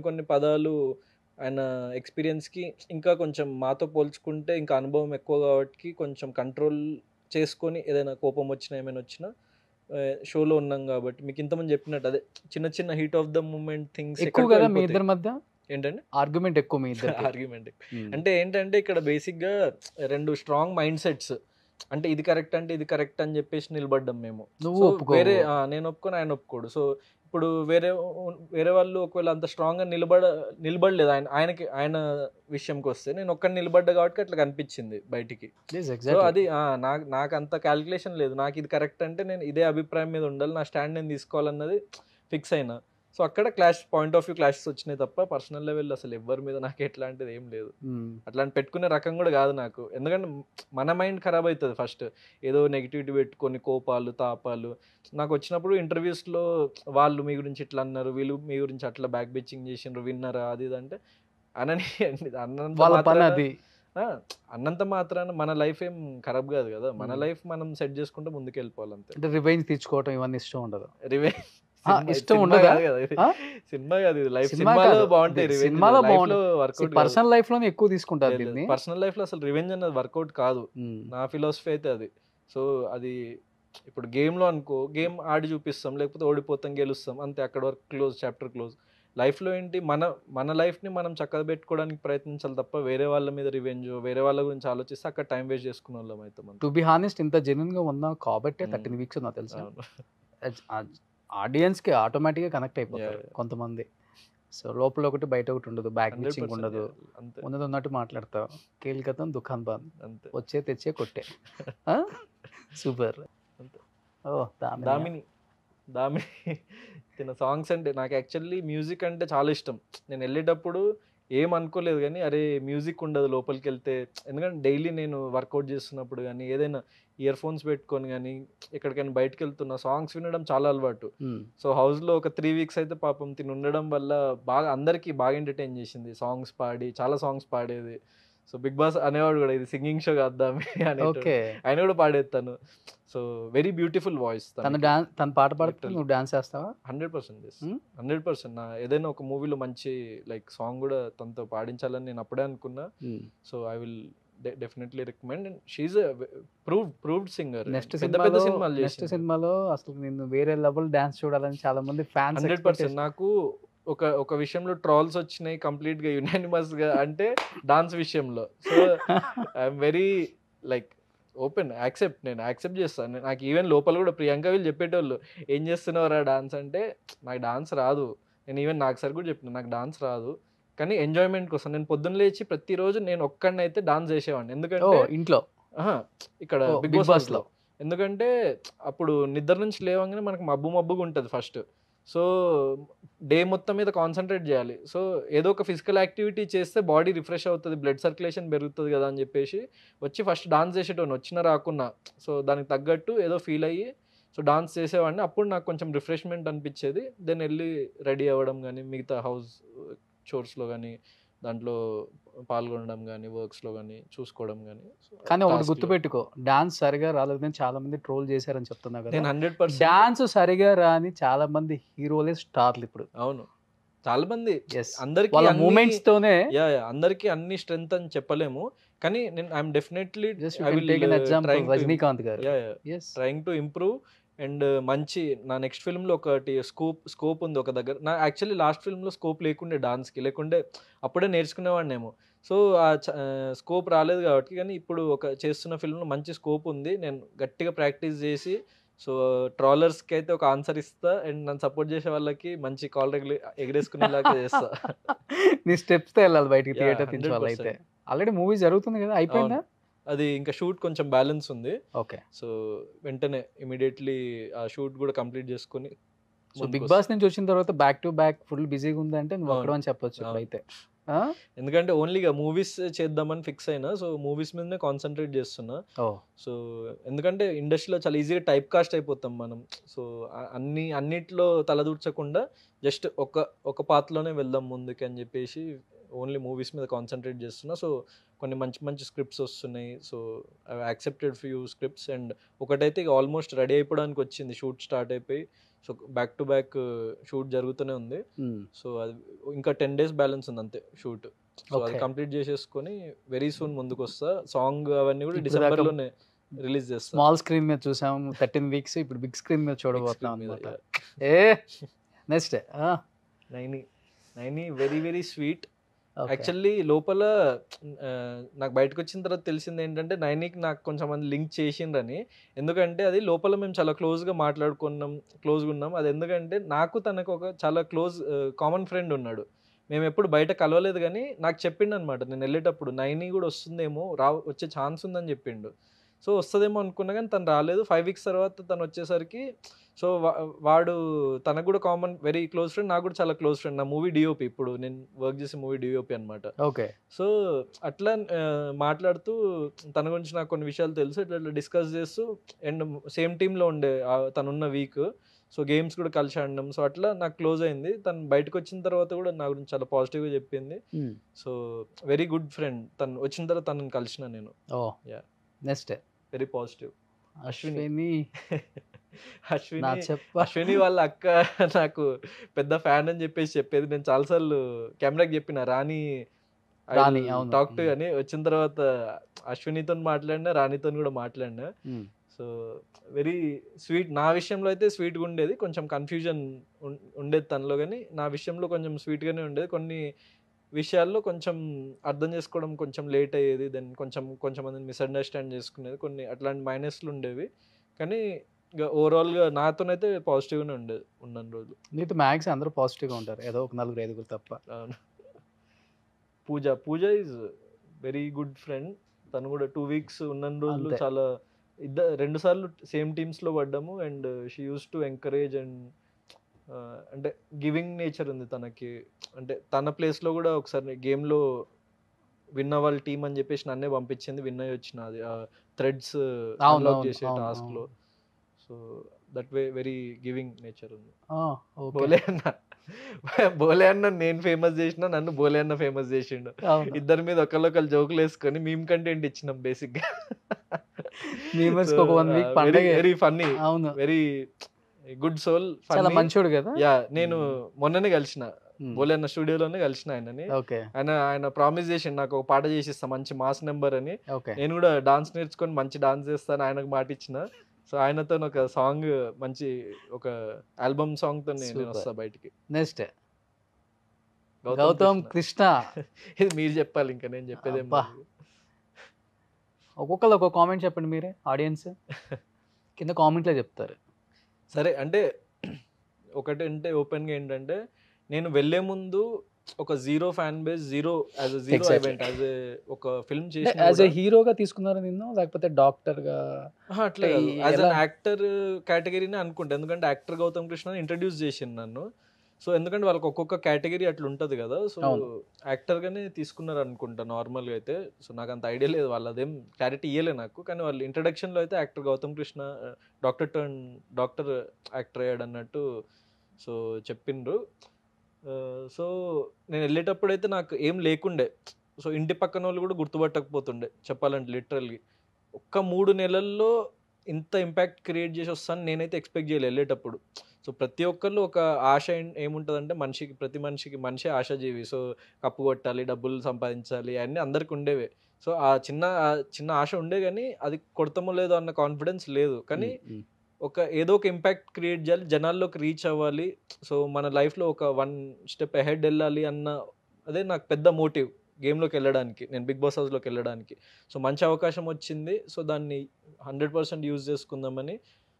కొన్ని పదాలు ఆయన ఎక్స్పీరియన్స్కి ఇంకా కొంచెం మాతో పోల్చుకుంటే ఇంకా అనుభవం ఎక్కువ కాబట్టి కొంచెం కంట్రోల్ చేసుకొని ఏదైనా కోపం వచ్చినా ఏమైనా వచ్చినా షోలో ఉన్నాం కాబట్టి మీకు ఇంతమంది చెప్పినట్టు అదే చిన్న heat of the moment things ఎక్కువ కదా మీ ఇద్దరి మధ్య. ఏంటంటే ఆర్గ్యుమెంట్ ఎక్కువ మీ ఇద్దరు. ఆర్గ్యుమెంట్ అంటే ఏంటంటే ఇక్కడ బేసిక్గా 2 స్ట్రాంగ్ మైండ్ సెట్స్, అంటే ఇది కరెక్ట్ అంటే ఇది కరెక్ట్ అని చెప్పేసి నిలబడ్డాం మేము. వేరే నేను ఒప్పుకొని ఆయన ఒప్పుకోడు. సో ఇప్పుడు వేరే వాళ్ళు ఒకవేళ అంత స్ట్రాంగ్గా నిలబడలేదు ఆయన విషయంకి వస్తే, నేను ఒక్కడిని నిలబడ్డా కాబట్టి అట్లా కనిపించింది బయటికి. సో అది నాకు అంత క్యాలిక్యులేషన్ లేదు, నాకు ఇది కరెక్ట్ అంటే నేను ఇదే అభిప్రాయం మీద ఉండాలి, నా స్టాండ్ నేను తీసుకోవాలన్నది ఫిక్స్ అయినా. సో అక్కడ పాయింట్ ఆఫ్ వ్యూ క్లాషెస్ వచ్చినాయి తప్ప పర్సనల్ లెవెల్ అసలు ఎవరి మీద నాకు ఎట్లాంటిది ఏం లేదు. అట్లాంటి పెట్టుకునే రకం కూడా కాదు నాకు, ఎందుకంటే మన మైండ్ ఖరాబ్ అవుతుంది ఫస్ట్. ఏదో నెగిటివిటీ పెట్టుకొని కోపాలు తాపాలు నాకు వచ్చినప్పుడు ఇంటర్వ్యూస్లో వాళ్ళు మీ గురించి ఇట్లా అన్నారు, వీళ్ళు మీ గురించి అట్లా బ్యాక్ బిచ్చింగ్ చేసిండ్రు, విన్నారా అది ఇది అంటే అనని అన్నంత మాత్రాన మన లైఫ్ ఏం ఖరాబ్ కాదు కదా. మన లైఫ్ మనం సెట్ చేసుకుంటే ముందుకు వెళ్ళిపోవాలి అంతే. అంటే రివెంజ్ తీర్చుకోవటం ఇవన్నీ ఇష్టం ఉండదు. రివెంజ్ ఇష్టం ఉండదు, సినిమా కాదు లైఫ్. సినిమాలో బాగుంటాయి, సినిమాలో వర్కౌట్, పర్సనల్ లైఫ్ లోనే ఎక్కువ తీసుకుంటారు. పర్సనల్ లైఫ్ లో అసలు రివెంజ్ అన్నది వర్కౌట్ కాదు, నా ఫిలాసఫీ అయితే అది. సో అది ఇప్పుడు గేమ్ లో అనుకో, గేమ్ ఆడి చూపిస్తాం, లేకపోతే ఓడిపోతాం గెలుస్తాం అంతే, అక్కడ వరకు క్లోజ్, చాప్టర్ క్లోజ్. లైఫ్ లో ఏంటి మన లైఫ్ ని మనం చక్కగా పెట్టుకోవడానికి ప్రయత్నించాలి తప్ప వేరే వాళ్ళ మీద రివెంజ్, వేరే వాళ్ళ గురించి ఆలోచిస్తే అక్కడ టైం వేస్ట్ చేసుకునే వాళ్ళం అయితే. టు బి హానెస్ట్ ఇంత జెన్యూన్ గా ఉన్నాం కాబట్టి 13 వీక్స్ నాకు తెలుసు. ఆడియన్స్ కి ఆటోమేటిక్ గా కనెక్ట్ అయిపోతారు కొంతమంది. సో లోపల ఒకటి బయట ఒకటి ఉండదు, బ్యాక్ బిచ్చింగ్ ఉండదు, ఉన్నది ఉన్నట్టు మాట్లాడతావు. కేల్కతం దుకాన్ బంద్, వచ్చే తెచ్చే కొట్టే. సూపర్. ఓ దామిని తిన సాంగ్స్ అంటే నాకు యాక్చువల్లీ మ్యూజిక్ అంటే చాలా ఇష్టం. నేను వెళ్ళేటప్పుడు ఏమనుకోలేదు కానీ అరే మ్యూజిక్ ఉండదు లోపలికి వెళ్తే, ఎందుకంటే డైలీ నేను వర్కౌట్ చేస్తున్నప్పుడు కానీ ఏదైనా ఇయర్ ఫోన్స్ పెట్టుకొని కానీ ఎక్కడికైనా బయటకు వెళ్తున్నా సాంగ్స్ వినడం చాలా అలవాటు. సో హౌస్లో ఒక 3 వీక్స్ అయితే పాపం తిని ఉండడం వల్ల అందరికీ బాగా ఎంటర్టైన్ చేసింది, సాంగ్స్ పాడి చాలా సాంగ్స్ పాడేది. సో బిగ్ బాస్ అనేవాడు కూడా ఇది సింగింగ్ షో కాద్దామే అని, ఓకే. ఆయన కూడా పాడేస్తాను. So very beautiful voice. తన పాట పాడితే నువ్వు డాన్స్ చేస్తావా? 100% 100%. నా ఏదైనా ఒక మూవీలో మంచి లైక్ సాంగ్ కూడా తనతో పాడించాలని నేను అప్పుడే అనుకున్నా. So I will definitely recommend. She's proved singer. Next పెద్ద సినిమాలు సినిమాలో అసలు నేను వేరే లెవెల్ డాన్స్ చూడాలని చాలా మంది ఫ్యాన్స్. 100%. నాకు ఒక విషయంలో ట్రాల్స్ వచ్చినాయి కంప్లీట్ గా యునానిమస్ గా, అంటే డాన్స్ విషయంలో. So I'm very like open, నేను యాక్సెప్ట్ చేస్తాను. నాకు ఈవెన్ లోపల కూడా ప్రియాంక వీళ్ళు చెప్పేటోళ్ళు ఏం చేస్తున్నావురా డాన్స్ అంటే, నాకు డాన్స్ రాదు. నేను ఈవెన్ నాకు సార్ కూడా చెప్పిన నాకు డాన్స్ రాదు, కానీ ఎంజాయ్మెంట్ కోసం నేను పొద్దున్న లేచి ప్రతిరోజు నేను ఒక్కడినైతే డాన్స్ చేసేవాడిని. ఎందుకంటే ఇంట్లో ఇక్కడ బిగ్ బాస్ లో, ఎందుకంటే అప్పుడు నిద్ర నుంచి లేవగానే మనకు మబ్బుగా ఉంటుంది ఫస్ట్. సో డే మొత్తం మీద కాన్సన్ట్రేట్ చేయాలి. సో ఏదో ఒక ఫిజికల్ యాక్టివిటీ చేస్తే బాడీ రిఫ్రెష్ అవుతుంది, బ్లడ్ సర్క్యులేషన్ పెరుగుతుంది కదా అని చెప్పేసి వచ్చి ఫస్ట్ డాన్స్ చేసేటోని, వచ్చినా రాకున్నా. సో దానికి తగ్గట్టు ఏదో ఫీల్ అయ్యి సో డాన్స్ చేసేవాడిని. అప్పుడు నాకు కొంచెం రిఫ్రెష్మెంట్ అనిపించేది. దెన్ వెళ్ళి రెడీ అవ్వడం కానీ, మిగతా హౌస్ చోర్స్లో కానీ దాంట్లో పాల్గొనడం కానీ, వర్క్స్లో కానీ చూసుకోవడం కానీ. కానీ ఒకటి గుర్తుపెట్టుకో, డాన్స్ సరిగా రాలేదని చాలా మంది ట్రోల్ చేశారని చెప్తున్నా కదా. నేను 100% డాన్స్ సరిగా రాని చాలా మంది హీరోలే స్టార్లు ఇప్పుడు. అవును, చాలా మంది. అందరికి మూమెంట్స్ తోనే అందరికి అన్ని స్ట్రెంగ్త్ అని చెప్పలేము, కానీ నేను ఐఎమ్ డెఫినెట్లీ రజనీకాంత్ గారు ట్రైయింగ్ టు ఇంప్రూవ్. అండ్ మంచి నా నెక్స్ట్ ఫిల్మ్లో ఒకటి స్కోప్ ఉంది ఒక దగ్గర. నా యాక్చువల్లీ లాస్ట్ ఫిల్మ్లో స్కోప్ లేకుండే, డాన్స్కి లేకుండే, అప్పుడే నేర్చుకునేవాడినేమో. సో ఆ స్కోప్ రాలేదు కాబట్టి, కానీ ఇప్పుడు ఒక చేస్తున్న ఫిల్మ్లో మంచి స్కోప్ ఉంది. నేను గట్టిగా ప్రాక్టీస్ చేసి సో ట్రాలర్స్కి అయితే ఒక ఆన్సర్ ఇస్తా, అండ్ నన్ను సపోర్ట్ చేసే వాళ్ళకి మంచి కాల్ ఎగరేసుకునేలాగా చేస్తా. నీ స్టెప్స్తో వెళ్ళాలి బయటికి, థియేటర్ తీసుకోవాలి. అయితే ఆల్రెడీ మూవీ జరుగుతుంది కదా, అయిపోయిందా? అది ఇంకా షూట్ కొంచెం బ్యాలెన్స్ ఉంది. ఓకే. సో వెంటనే ఇమీడియట్లీ ఆ షూట్ కూడా కంప్లీట్ చేసుకొని. సో బిగ్ బాస్ నుంచి వచ్చిన తర్వాత బ్యాక్ టు బ్యాక్ ఫుల్ బిజీగా ఉందంటే నువ్వు అక్కడ అని చెప్పొచ్చు అయితే. ఎందుకంటే ఓన్లీగా మూవీస్ చేద్దామని ఫిక్స్ అయినా, సో మూవీస్ మీదనే కాన్సన్ట్రేట్ చేస్తున్నా. సో ఎందుకంటే ఇండస్ట్రీలో చాలా ఈజీగా టైప్ కాస్ట్ అయిపోతాం మనం. సో అన్నిట్లో తలదూర్చకుండా జస్ట్ ఒక పాత్రలోనే వెళ్దాం ముందుకు అని చెప్పేసి ఓన్లీ మూవీస్ మీద కాన్సన్ట్రేట్ చేస్తున్నా. సో కొన్ని మంచి స్క్రిప్ట్స్ వస్తున్నాయి. So I accepted few scripts, and ఒకటైతే ఇక ఆల్మోస్ట్ రెడీ అయిపోవడానికి వచ్చింది. షూట్ స్టార్ట్ అయిపోయి so back to back shoot జరుగుతూనే ఉంది. సో అది ఇంకా 10 days బ్యాలెన్స్ ఉంది అంతే షూట్. సో అది కంప్లీట్ చేసేసుకొని వెరీ సూన్ ముందుకు వస్తా. సాంగ్ అవన్నీ కూడా డిసెంబర్లోనే రిలీజ్ చేస్తా. స్మాల్ స్క్రీన్ మీద చూసాము 13 weeks, ఇప్పుడు బిగ్ స్క్రీన్ మీద చూడబోతున్నాం. Next Naini very very sweet. Actually లోపల నాకు బయటకు వచ్చిన తర్వాత తెలిసింది ఏంటంటే నైనికి నాకు కొంచెం మంది లింక్ చేసిండ్రని. ఎందుకంటే అది లోపల మేము చాలా క్లోజ్గా ఉన్నాం. అది ఎందుకంటే నాకు తనకు ఒక చాలా కామన్ ఫ్రెండ్ ఉన్నాడు. మేము ఎప్పుడు బయట కలవలేదు, కానీ నాకు చెప్పిండు అనమాట, నేను వెళ్ళేటప్పుడు నైని కూడా వస్తుందేమో, వచ్చే ఛాన్స్ ఉందని చెప్పిండు. సో వస్తుందేమో అనుకున్నా, కానీ తను రాలేదు. 5 weeks తర్వాత తను వచ్చేసరికి సో వాడు తనకు కూడా కామన్ వెరీ క్లోజ్ ఫ్రెండ్, నాకు కూడా చాలా క్లోజ్ ఫ్రెండ్. నా మూవీ డిఓపి, ఇప్పుడు నేను వర్క్ చేసే మూవీ డిఓపి అనమాట. ఓకే. సో అట్లా మాట్లాడుతూ తన గురించి నాకు కొన్ని విషయాలు తెలుసు, ఇట్లా డిస్కస్ చేస్తూ, అండ్ సేమ్ టీంలో ఉండే తనున్న వీక్. సో గేమ్స్ కూడా కలిసి ఆడినాం. సో అట్లా నాకు క్లోజ్ అయింది. తను బయటకు వచ్చిన తర్వాత కూడా నా గురించి చాలా పాజిటివ్గా చెప్పింది. So very good friend. తను వచ్చిన తర్వాత తనని కలిసిన నేను. Next very positive. అశ్విని వాళ్ళ అక్క నాకు పెద్ద ఫ్యాన్ అని చెప్పేసి చెప్పేది. నేను చాలాసార్లు కెమెరాకి చెప్పిన రాణి టాక్ టు అని. వచ్చిన తర్వాత అశ్వినితో మాట్లాడినా, రాణితో కూడా మాట్లాడినా. So very sweet. నా విషయంలో అయితే స్వీట్గా ఉండేది, కొంచెం కన్ఫ్యూజన్ ఉండేది తనలో, కానీ నా విషయంలో కొంచెం స్వీట్గానే ఉండేది. కొన్ని విషయాల్లో కొంచెం అర్థం చేసుకోవడం కొంచెం లేట్ అయ్యేది, దెన్ కొంచెం మందిని మిస్అండర్స్టాండ్ చేసుకునేది, కొన్ని అట్లాంటి మైనస్లు ఉండేవి. కానీ ఇక ఓవరాల్గా నాతోనైతే పాజిటివ్గానే ఉన్న రోజులు. నీతో మ్యాక్స్ అందరూ పాజిటివ్గా ఉంటారు, ఏదో ఒక 4-5 తప్ప. అవును. పూజ ఈజ్ వెరీ గుడ్ ఫ్రెండ్. తను కూడా 2 weeks ఉన్న రోజులు చాలా 2 సార్లు సేమ్ టీమ్స్లో పడ్డాము. And she use to encourage, and అంటే గివింగ్ నేచర్ ఉంది తనకి. అంటే తన ప్లేస్లో కూడా ఒకసారి గేమ్లో విన్ అవ్వాలి టీమ్ అని చెప్పేసి నన్నే పంపించింది, విన్ అయ్యి వచ్చిన అది థ్రెడ్స్ అన్లాక్ చేసే టాస్క్లో. So that way very giving nature ఉంది. బోలే అన్న నేను ఫేమస్ చేసిన, నన్ను బోలే అన్న ఫేమస్ చేసిండు. అవును. ఇద్దరి మీద ఒకళ్ళు జోకులు వేసుకొని మీమ్ కంటెంట్ ఇచ్చినాం బేసిక్ గా. Memers కి ఒక 1 week పండగే. వెరీ ఫన్నీ, అవును. వెరీ గుడ్ సోల్, చాలా మంచోడు కదా. యా. నేను మొన్ననే కలిసిన Hmm. బోలే అన్న స్టూడియోలోనే కలిసిన ఆయనని. ఓకే. ఆయన ప్రామిస్ చేసిండు నాకు ఒక పాట చేసిస్తా మంచి మాస్ నెంబర్ అని. ఓకే. నేను కూడా డాన్స్ నేర్చుకొని మంచి డాన్స్ చేస్తాను ఆయనకు మాట ఇచ్చిన. సో ఆయనతో ఒక సాంగ్, మంచి ఒక ఆల్బమ్ సాంగ్ తో నేను Super. వస్తా బయటికి. నెక్స్ట్ గౌతమ్ కృష్ణ. ఇది మీరు చెప్పాలి, ఇంకా నేను చెప్పేదేం అబ్బా. లేదు. ఒక్కొక్కరు ఒక్కొక్క కామెంట్ చెప్పండి మీరే, ఆడియన్స్ కింద కామెంట్లో చెప్తారు. సరే అంటే ఒకటి అంటే ఓపెన్గా ఏంటంటే, నేను వెళ్ళే ముందు ఒక zero fan base, zero as zero Exactly. Event, as ఒక ఫిల్మ్ యాజ్ ఏ చేసి హీరోగా తీసుకున్నారా నిన్ను, లేకపోతే డాక్టర్ గా? అట్లా ఈ యాజ్ ఎలా? అన్ యాక్టర్ కేటగిరీనే అనుకుంటా, ఎందుకంటే యాక్టర్ గౌతమ్ కృష్ణ ఇంట్రడ్యూస్ చేసిండు నన్ను. సో ఎందుకంటే వాళ్ళకి ఒక్కొక్క కేటగిరీ అట్లా ఉంటుంది కదా. సో అవును. యాక్టర్గానే తీసుకున్నారు అనుకుంటా నార్మల్గా అయితే. సో నాకు అంత ఐడియా లేదు, వాళ్ళదేం క్లారిటీ ఇవ్వలే నాకు. కానీ వాళ్ళు ఇంట్రడక్షన్లో అయితే actor Gautam Krishna doctor actor అయ్యాడు అన్నట్టు సో చెప్పిండ్రు. సో నేను వెళ్ళేటప్పుడు అయితే నాకు ఏం లేకుండే. సో ఇంటి పక్కన వాళ్ళు కూడా గుర్తుపట్టకపోతుండే చెప్పాలంటే లిటరల్గా. ఒక్క 3 నెలల్లో ఇంత ఇంపాక్ట్ క్రియేట్ చేసి వస్తాను నేనైతే ఎక్స్పెక్ట్ చేయలేదు వెళ్ళేటప్పుడు. సో ప్రతి ఒక్కళ్ళు ఒక ఆశ ఏముంటుందంటే, ప్రతి మనిషి ఆశాజీవి. సో కప్పు కొట్టాలి, డబ్బులు సంపాదించాలి అన్నీ అందరికి ఉండేవే. సో ఆ చిన్న ఆశ ఉండే, కానీ అది కొడతామో లేదో అన్న కాన్ఫిడెన్స్ లేదు. కానీ ఏదో ఒక ఇంపాక్ట్ క్రియేట్ చేయాలి, జనాల్లోకి రీచ్ అవ్వాలి. సో మన లైఫ్లో ఒక 1 స్టెప్ అహెడ్ వెళ్ళాలి అన్న అదే నాకు పెద్ద మోటివ్ గేమ్లోకి వెళ్ళడానికి, నేను బిగ్ బాస్ హౌస్లోకి వెళ్ళడానికి. సో మంచి అవకాశం వచ్చింది, సో దాన్ని 100% యూజ్ చేసుకుందామని.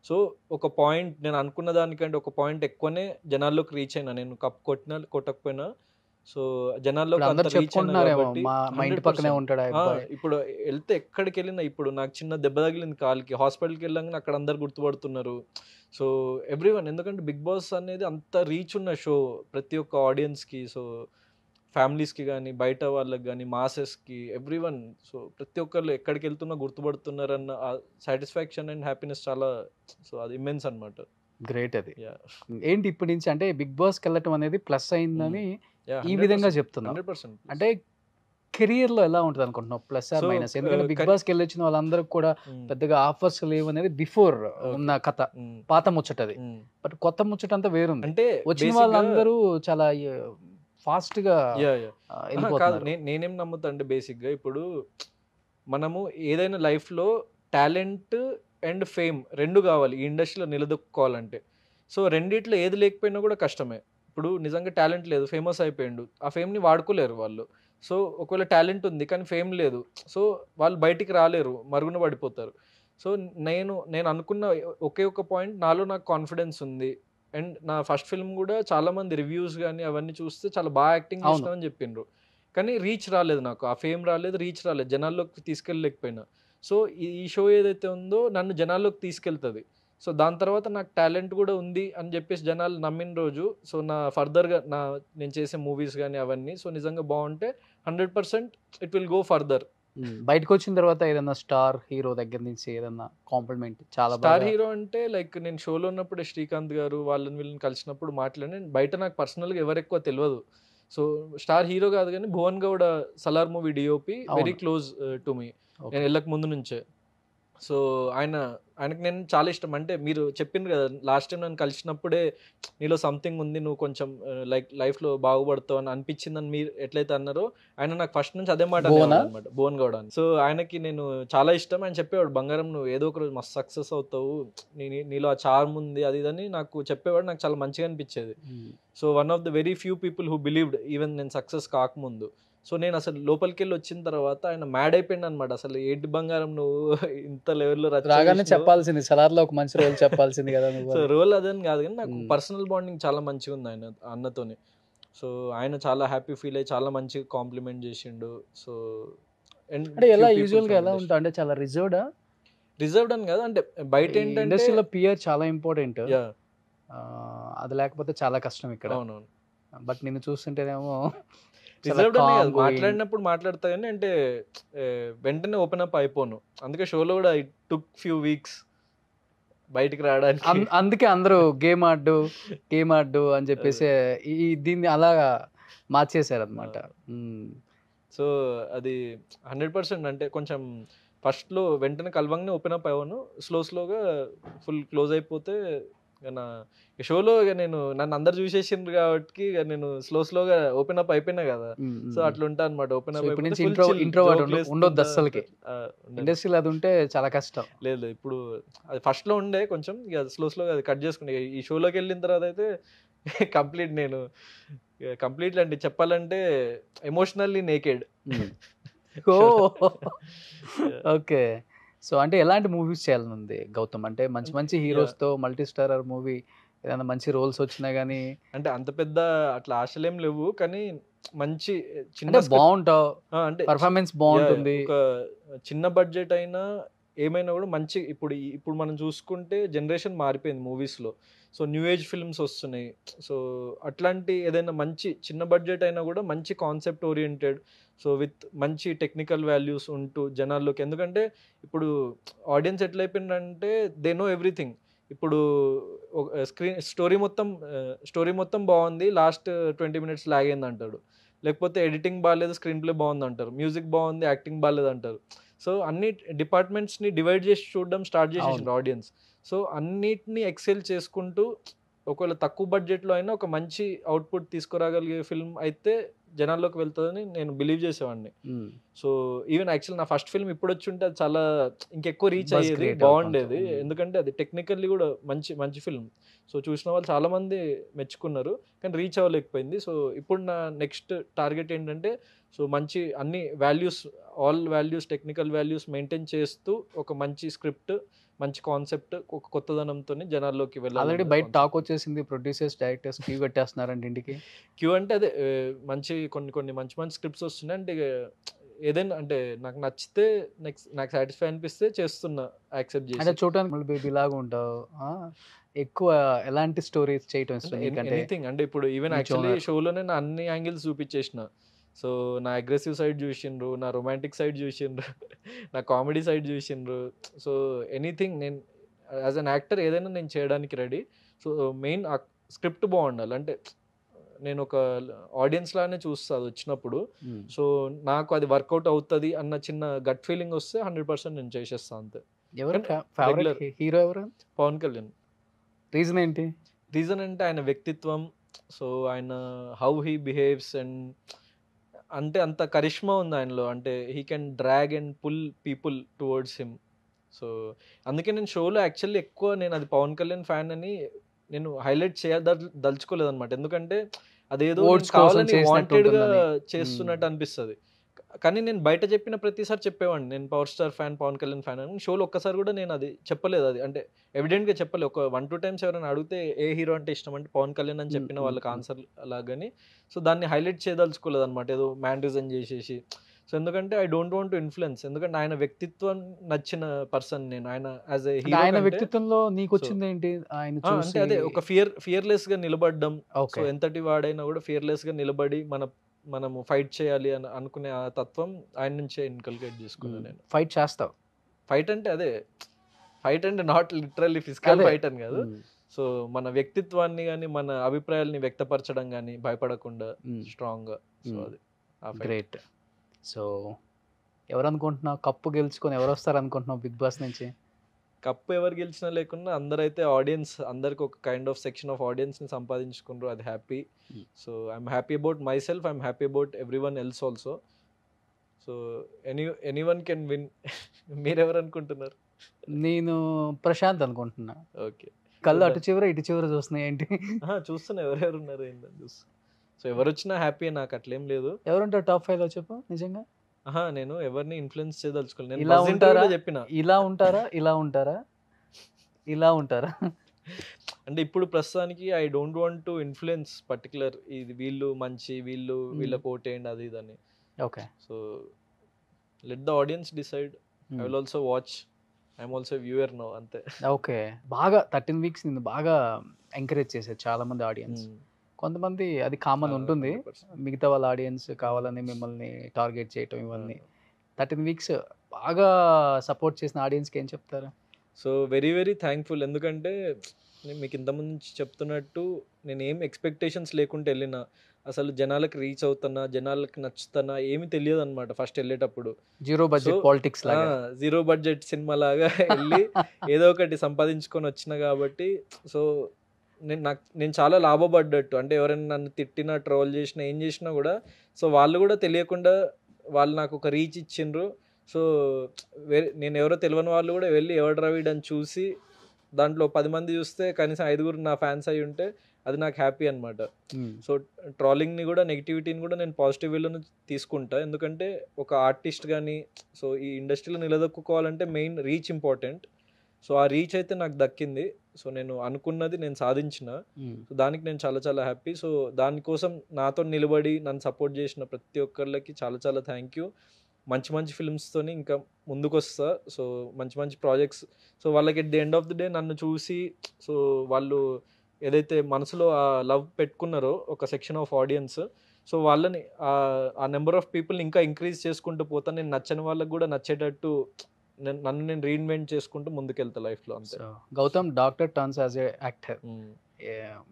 సో ఒక పాయింట్, నేను అనుకున్న దానికంటే ఒక పాయింట్ ఎక్కువనే జనాల్లోకి రీచ్ అయినా. నేను కప్ కొట్టినా కొట్టకపోయినా సో జనాల్లోకి అంత రీచ్ అయినా కాబట్టి మా ఇంటి పక్కనే ఉంటాడు ఆ అబ్బాయి. ఇప్పుడు వెళ్తే ఎక్కడికి వెళ్ళినా, ఇప్పుడు నాకు చిన్న దెబ్బ తగిలింది కాలికి, హాస్పిటల్కి వెళ్ళాక అక్కడ అందరు గుర్తుపడుతున్నారు. సో ఎవ్రీవన్, ఎందుకంటే బిగ్ బాస్ అనేది అంత రీచ్ ఉన్న షో ప్రతి ఒక్క ఆడియన్స్కి. సో ఫ్యామిలీస్కి కానీ, బయట వాళ్ళకి కానీ, మాసెస్కి, ఎవ్రీవన్. సో ప్రతి ఒక్కళ్ళు ఎక్కడికి వెళ్తున్నా గుర్తుపడుతున్నారన్న సాటిస్ఫాక్షన్ అండ్ హ్యాపీనెస్ చాలా, సో అది ఇమ్మెన్స్ అనమాట. గ్రేట్. అది ఏంటి ఇప్పటి నుంచి అంటే బిగ్ బాస్కి వెళ్ళటం అనేది ప్లస్ అయిందని ఈ 100%, విధంగా చెప్తున్నాం. 100%. అంటే కెరియర్ లో ఎలా ఉంటుంది అనుకుంటున్నావు, ప్లస్ ఆర్ మైనస్? ఎందుకంటే బిగ్ బాస్కి వెళ్ళి వచ్చిన వాళ్ళందరూ కూడా పెద్దగా ఆఫర్స్ లేవు అనేది బిఫోర్ ఉన్న కథ, పాత ముచ్చటది. బట్ కొత్త ముచ్చట అంతా వేరుంది. అంటే వచ్చిన వాళ్ళందరూ చాలా ఫాస్ట్ గా కాదు, వెళ్ళిపోతున్నారు. నేనేం నమ్ముతా అంటే బేసిక్గా ఇప్పుడు మనము ఏదైనా లైఫ్లో టాలెంట్ అండ్ ఫేమ్ రెండు కావాలి ఈ ఇండస్ట్రీలో నిలదొక్కుకోవాలంటే. సో రెండిట్లో ఏది లేకపోయినా కూడా కష్టమే. ఇప్పుడు నిజంగా టాలెంట్ లేదు, ఫేమస్ అయిపోయిండు, ఆ ఫేమ్ని వాడుకోలేరు వాళ్ళు. సో ఒకవేళ టాలెంట్ ఉంది కానీ ఫేమ్ లేదు, సో వాళ్ళు బయటికి రాలేరు, మరుగున పడిపోతారు. సో నేను అనుకున్న ఒకే ఒక పాయింట్, నాలో నాకు కాన్ఫిడెన్స్ ఉంది. అండ్ నా ఫస్ట్ ఫిల్మ్ కూడా చాలామంది రివ్యూస్ కానీ అవన్నీ చూస్తే చాలా బాగా యాక్టింగ్ చేసినామని చెప్పిండ్రు. కానీ రీచ్ రాలేదు, నాకు ఆ ఫేమ్ రాలేదు, రీచ్ రాలేదు, జనాల్లోకి తీసుకెళ్ళలేకపోయినా. సో ఈ షో ఏదైతే ఉందో నన్ను జనాల్లోకి తీసుకెళ్తుంది. సో దాని తర్వాత నాకు టాలెంట్ కూడా ఉంది అని చెప్పేసి జనాలు నమ్మిన రోజు, సో నా ఫర్దర్గా నేను చేసే మూవీస్ కానీ అవన్నీ సో నిజంగా బాగుంటే 100% ఇట్ విల్ గో ఫర్దర్. బయటకు వచ్చిన తర్వాత ఏదన్నా స్టార్ హీరో దగ్గర నుంచి ఏదన్నా కాంప్లిమెంట్ చాలా స్టార్ హీరో అంటే లైక్ నేను షోలో ఉన్నప్పుడు శ్రీకాంత్ గారు వీళ్ళని కలిసినప్పుడు మాట్లాడి, బయట నాకు పర్సనల్గా ఎవరు ఎక్కువ తెలియదు. సో స్టార్ హీరో కాదు కానీ Bhuvan Gowda Salaar movie DOP very close to me, నేను వెళ్ళక ముందు నుంచే. సో ఆయనకి నేను చాలా ఇష్టం. అంటే మీరు చెప్పిండ్రు కదా లాస్ట్ టైం నన్ను కలిసినప్పుడే నీలో సంథింగ్ ఉంది, నువ్వు కొంచెం లైక్ లైఫ్లో బాగుపడతావు అని అనిపించిందని మీరు ఎట్లయితే అన్నారో, ఆయన నాకు ఫస్ట్ నుంచి అదే మాట అనమాట, భువన్ గౌడ అని. సో ఆయనకి నేను చాలా ఇష్టం. ఆయన చెప్పేవాడు, బంగారం నువ్వు ఏదో ఒక రోజు మస్తు సక్సెస్ అవుతావు, నీలో ఆ చార్మ్ ఉంది అది ఇదని నాకు చెప్పేవాడు. నాకు చాలా మంచిగా అనిపించేది. So one of the very few people who believed even నేను సక్సెస్ కాకముందు. సో నేను అసలు లోపలికి వెళ్ళి వచ్చిన తర్వాత ఆయన మ్యాడ్ అయిపోయింది అనమాట. అసలు ఏంటి బంగారం నువ్వు ఇంత లెవెల్లో రాగానే చెప్పాల్సింది, సలార్లో ఒక మంచి రోల్ చెప్పాల్సింది కదా. సో రోల్ అదని కాదు కానీ నాకు పర్సనల్ బాండింగ్ చాలా మంచిగా ఉంది ఆయన అన్నతోని. సో ఆయన చాలా హ్యాపీ ఫీల్ అయ్యి చాలా మంచిగా కాంప్లిమెంట్ చేసిండు. సో అంటే ఎలా యూజువల్గా ఎలా ఉంటా అంటే చాలా రిజర్వ్డ్ అని కాదు, అంటే బయట ఏంటంటే ఇండస్ట్రీలో పియర్ చాలా ఇంపార్టెంట్, అది లేకపోతే చాలా కష్టం ఇక్కడ. అవునవును. బట్ నిన్ను చూస్తుంటేనేమో రిజర్వ్డ్ అనే కాదు, మాట్లాడినప్పుడు మాట్లాడతా కానీ అంటే వెంటనే ఓపెన్ అప్ అయిపోను. అందుకే షోలో కూడా ఇట్ టుక్ ఫ్యూ వీక్స్. బయటికి రావడానికి. అందుకే అందరూ గేమ్ ఆడు అని చెప్పేసి దీన్ని అలా మార్చేశారనమాట. సో అది 100% అంటే కొంచెం ఫస్ట్‌లో వెంటనే కలవంగానే ఓపెన్ అప్ అవ్వను. స్లోగా ఫుల్ క్లోజ్ అయిపోతే నా షోలో నేను నన్ను అందరూ చూసేసిండ్రు కాబట్టి నేను స్లోగా ఓపెన్ అప్ అయిపోయినా కదా. సో అట్లా ఉంటా అనమాట. ఓపెన్ అప్ ఇప్పటి నుంచి అయిపోతే ఇంట్రోవర్ట్ ఉండొద్దు అస్సలకి. ఇండస్ట్రీలో అది ఉంటే చాలా కష్టం. లేదు ఇప్పుడు అది ఫస్ట్‌లో ఉండే కొంచెం ఇక స్లోగా అది కట్ చేసుకున్నా. ఈ షోలోకి వెళ్ళిన తర్వాత అయితే నేను కంప్లీట్లీ అంటే చెప్పాలంటే ఎమోషనల్లీ నేకెడ్. ఓకే. సో అంటే ఎలాంటి మూవీస్ చేయాలని ఉంది గౌతమ్? అంటే మంచి హీరోస్‌తో మల్టీ స్టారర్ మూవీ ఏదైనా మంచి రోల్స్ వచ్చినా గానీ అంటే అంత పెద్ద అట్లా ఆశలేం లేవు. కానీ మంచి చిన్న అంటే బావుంటావు. అంటే పర్ఫార్మెన్స్ బావుంటుంది. ఒక చిన్న బడ్జెట్ అయినా ఏమైనా కూడా మంచి ఇప్పుడు మనం చూసుకుంటే జనరేషన్ మారిపోయింది మూవీస్‌లో. సో న్యూ ఏజ్ ఫిల్మ్స్ వస్తున్నాయి. సో అట్లాంటి ఏదైనా మంచి చిన్న బడ్జెట్ అయినా కూడా మంచి కాన్సెప్ట్ ఓరియెంటెడ్, సో విత్ మంచి టెక్నికల్ వాల్యూస్ ఉంటూ జనాల్లోకి, ఎందుకంటే ఇప్పుడు ఆడియన్స్ ఎట్లయిపోయిందంటే దే నో ఎవ్రీథింగ్. ఇప్పుడు స్టోరీ మొత్తం బాగుంది, లాస్ట్ 20 minutes లాగ్ అయింది అంటాడు. లేకపోతే ఎడిటింగ్ బాగాలేదు, స్క్రీన్ ప్లే బాగుంది అంటారు. మ్యూజిక్ బాగుంది, యాక్టింగ్ బాగాలేదు అంటారు. సో అన్ని డిపార్ట్మెంట్స్ని డివైడ్ చేసి చూడడం స్టార్ట్ చేసేసిండ్రు ఆడియన్స్. సో అన్నిటిని ఎక్సెల్ చేసుకుంటూ ఒకవేళ తక్కువ బడ్జెట్లో అయినా ఒక మంచి అవుట్పుట్ తీసుకురాగలిగే ఫిల్మ్ అయితే జనాల్లోకి వెళ్తుందని నేను బిలీవ్ చేసేవాడిని. సో ఈవెన్ యాక్చువల్ నా ఫస్ట్ ఫిల్మ్ ఇప్పుడు వచ్చి ఉంటే అది చాలా ఇంకెక్కువ రీచ్ అయ్యేది, బాగుండేది. ఎందుకంటే అది టెక్నికల్లీ కూడా మంచి ఫిల్మ్. సో చూసిన వాళ్ళు చాలామంది మెచ్చుకున్నారు, కానీ రీచ్ అవ్వలేకపోయింది. సో ఇప్పుడు నా నెక్స్ట్ టార్గెట్ ఏంటంటే, సో మంచి అన్ని values, all values, technical values maintain చేస్తూ ఒక మంచి స్క్రిప్ట్, మంచి కాన్సెప్ట్, ఒక కొత్తదనంతో జనాల్లోకి వెళ్ళాలి. ఆల్రెడీ బయట టాక్ వచ్చేసింది, ప్రొడ్యూసర్స్ డైరెక్టర్స్ క్యూ కట్టేస్తున్నారండి ఇంటికి. క్యూ అంటే అదే మంచి కొన్ని మంచి స్క్రిప్ట్స్ వస్తున్నాయి. అంటే ఏదైనా అంటే నాకు నచ్చితే నాకు సాటిస్ఫై అనిపిస్తే చేస్తున్నా, యాక్సెప్ట్ చేసి. అంటే చూడడానికి బేబీ లాగా ఉంటావు, ఎక్కువ ఎలాంటి స్టోరీస్ చేయటం ఇష్టం? ఎనీథింగ్ అంటే ఇప్పుడు ఈవెన్ యాక్చువల్లీ షోలోనే నా అన్ని యాంగిల్స్ చూపించేసిన. సో నా అగ్రెసివ్ సైడ్ చూసిండ్రు, నా రొమాంటిక్ సైడ్ చూసిండ్రు, నా కామెడీ సైడ్ చూసిండ్రు. సో ఎనీథింగ్ నేను యాజ్ అన్ యాక్టర్ ఏదైనా నేను చేయడానికి రెడీ. సో మెయిన్ స్క్రిప్ట్ బాగుండాలి. అంటే నేను ఒక ఆడియన్స్ లానే చూస్తా అది వచ్చినప్పుడు. సో నాకు అది వర్కౌట్ అవుతుంది అన్న చిన్న గట్ ఫీలింగ్ వస్తే 100% నేను చేసేస్తాను అంతే. హీరో ఎవరు? పవన్ కళ్యాణ్. రీజన్ ఏంటి? రీజన్ అంటే ఆయన వ్యక్తిత్వం, సో ఆయన హౌ హీ బిహేవ్స్, అండ్ అంటే అంత కరిష్మా ఉంది ఆయనలో. అంటే he can drag and pull people towards him. So అందుకే నేను షోలో యాక్చువల్లీ ఎక్కువ నేను అది పవన్ కళ్యాణ్ ఫ్యాన్ అని నేను హైలైట్ దలుచుకోలేదు అనమాట. ఎందుకంటే అదేదో కావాలని వాంటెడ్గా చేస్తున్నట్టు అనిపిస్తుంది. కానీ నేను బయట చెప్పిన ప్రతిసారి చెప్పేవాడిని నేను power star fan, Pawan Kalyan fan అని. షోలో ఒక్కసారి కూడా నేను అది చెప్పలేదు. అది అంటే ఎవిడెంట్గా చెప్పలేదు. ఒక 1-2 times ఎవరైనా అడిగితే ఏ హీరో అంటే ఇష్టం అంటే పవన్ కళ్యాణ్ అని చెప్పిన వాళ్ళకి ఆన్సర్ అలాగని. సో దాన్ని హైలైట్ చేయదలుచుకోలేదు అనమాట, ఏదో మ్యానరిజం చేసేసి. సో ఎందుకంటే I don't want to influence, ఎందుకంటే ఆయన వ్యక్తిత్వం నచ్చిన పర్సన్ నేను. ఆయన యాజ్ ఏ హీరో, ఆయన వ్యక్తిత్వంలో నీకు వచ్చింది ఏంటి? ఆయన అంటే అదే ఒక ఫియర్లెస్ గా నిలబడడం. సో ఎంతటి వాడైనా కూడా ఫియర్లెస్ గా నిలబడి మనము ఫైట్ చేయాలి అని అనుకునే ఆ తత్వం ఆయన నుంచే ఇన్కల్కేట్ చేసుకున్నాను నేను. ఫైట్ చేస్తావు? ఫైట్ అంటే అదే ఫైట్ అంటే నాట్ లిటరల్లీ ఫిజికల్ ఫైట్ అని కాదు. సో మన వ్యక్తిత్వాన్ని కానీ మన అభిప్రాయాల్ని వ్యక్తపరచడం కానీ భయపడకుండా స్ట్రాంగ్గా. సో అది గ్రేట్. సో ఎవరు అనుకుంటున్నావు కప్పు గెలుచుకొని ఎవరు వస్తారు అనుకుంటున్నావు బిగ్ బాస్ నుంచి? కప్పు ఎవరు గెలిచినా లేకున్నా అందరైతే ఆడియన్స్, అందరికి ఒక కైండ్ ఆఫ్ సెక్షన్ ఆఫ్ ఆడియన్స్ని సంపాదించుకున్నారు, అది happy. So I'm happy about my self, I'm happy about every one else also. So anyone can win. మీరెవరు అనుకుంటున్నారు? నేను ప్రశాంత్ అనుకుంటున్నా. ఓకే. కళ్ళు అటు చివర ఇటు చివర చూస్తున్నాయి ఏంటి? చూస్తున్నా ఎవరెవరు ఉన్నారు ఏంటని చూస్తున్నా. సో ఎవరు వచ్చినా హ్యాపీ, నాకు అట్లేం లేదు. ఎవరుంటారు టాప్ 5లో చెప్పు నిజంగా? నేను ఎవరిని ఇన్ఫ్లుయెన్స్ చేయదలుచుకోలేదు. ఇలా ఉంటారా చెప్పిన, ఇలా ఉంటారా అంటే ఇప్పుడు ప్రస్తుతానికి I don't want to influence particular ఇది వీళ్ళు మంచి, వీళ్ళ కోటేయండి అది ఇదని. Okay. So let the audience decide. I will also watch, I'm also viewer now, అంతే. ఓకే. బాగా 13 weeks నిన్ను బాగా ఎంకరేజ్ చేశారు చాలా మంది ఆడియన్స్. కొంతమంది అది కామన్ ఉంటుంది, మిగతా వాళ్ళ ఆడియన్స్ కావాలని మిమ్మల్ని టార్గెట్ చేయటం ఇవన్నీ. 13 weeks బాగా సపోర్ట్ చేసిన ఆడియన్స్కి ఏం చెప్తారు? So very very thankful. ఎందుకంటే నేను మీకు ఇంతకుముందు నుంచి చెప్తున్నట్టు నేను ఏం ఎక్స్పెక్టేషన్స్ లేకుండా వెళ్ళిన, అసలు జనాలకు రీచ్ అవుతున్నా, జనాలకి నచ్చుతున్నా ఏమీ తెలియదు అనమాట ఫస్ట్ వెళ్ళేటప్పుడు. జీరో బడ్జెట్ పాలిటిక్స్ లాగా. జీరో బడ్జెట్ సినిమా లాగా వెళ్ళి ఏదో ఒకటి సంపాదించుకొని వచ్చిన కాబట్టి సో నేను చాలా లాభపడ్డట్టు. అంటే ఎవరైనా నన్ను తిట్టినా, ట్రోల్ చేసినా, ఏం చేసినా కూడా సో వాళ్ళు కూడా తెలియకుండా వాళ్ళు నాకు ఒక రీచ్ ఇచ్చిండ్రు. సో నేను ఎవరో తెలియని వాళ్ళు కూడా వెళ్ళి ఎవడ్రా వీడని చూసి దాంట్లో 10 మంది చూస్తే కనీసం 5 నా ఫ్యాన్స్ అయి ఉంటే అది నాకు హ్యాపీ అనమాట. సో ట్రోలింగ్ని కూడా, నెగిటివిటీని కూడా నేను పాజిటివ్ వేలోనే తీసుకుంటా. ఎందుకంటే ఒక ఆర్టిస్ట్ కానీ సో ఈ ఇండస్ట్రీలో నిలదొక్కుకోవాలంటే మెయిన్ రీచ్ ఇంపార్టెంట్. సో ఆ రీచ్ అయితే నాకు దక్కింది. సో నేను అనుకున్నది నేను సాధించిన. సో దానికి నేను చాలా చాలా హ్యాపీ. సో దానికోసం నాతో నిలబడి నన్ను సపోర్ట్ చేసిన ప్రతి ఒక్కళ్ళకి చాలా చాలా థ్యాంక్ యూ. మంచి మంచి ఫిల్మ్స్తోని ఇంకా ముందుకు వస్తా. సో మంచి మంచి ప్రాజెక్ట్స్. సో వాళ్ళకి at the end of the day నన్ను చూసి సో వాళ్ళు ఏదైతే మనసులో ఆ లవ్ పెట్టుకున్నారో ఒక సెక్షన్ ఆఫ్ ఆడియన్స్, సో వాళ్ళని ఆ నెంబర్ ఆఫ్ పీపుల్ని ఇంకా ఇంక్రీజ్ చేసుకుంటూ పోతాను. నేను నచ్చని వాళ్ళకి కూడా నచ్చేటట్టు నన్ను నేను రీఇన్వెంట్ చేసుకుంటూ ముందుకెళ్తా లైఫ్లో అంతే. Gautam doctor turns as a actor.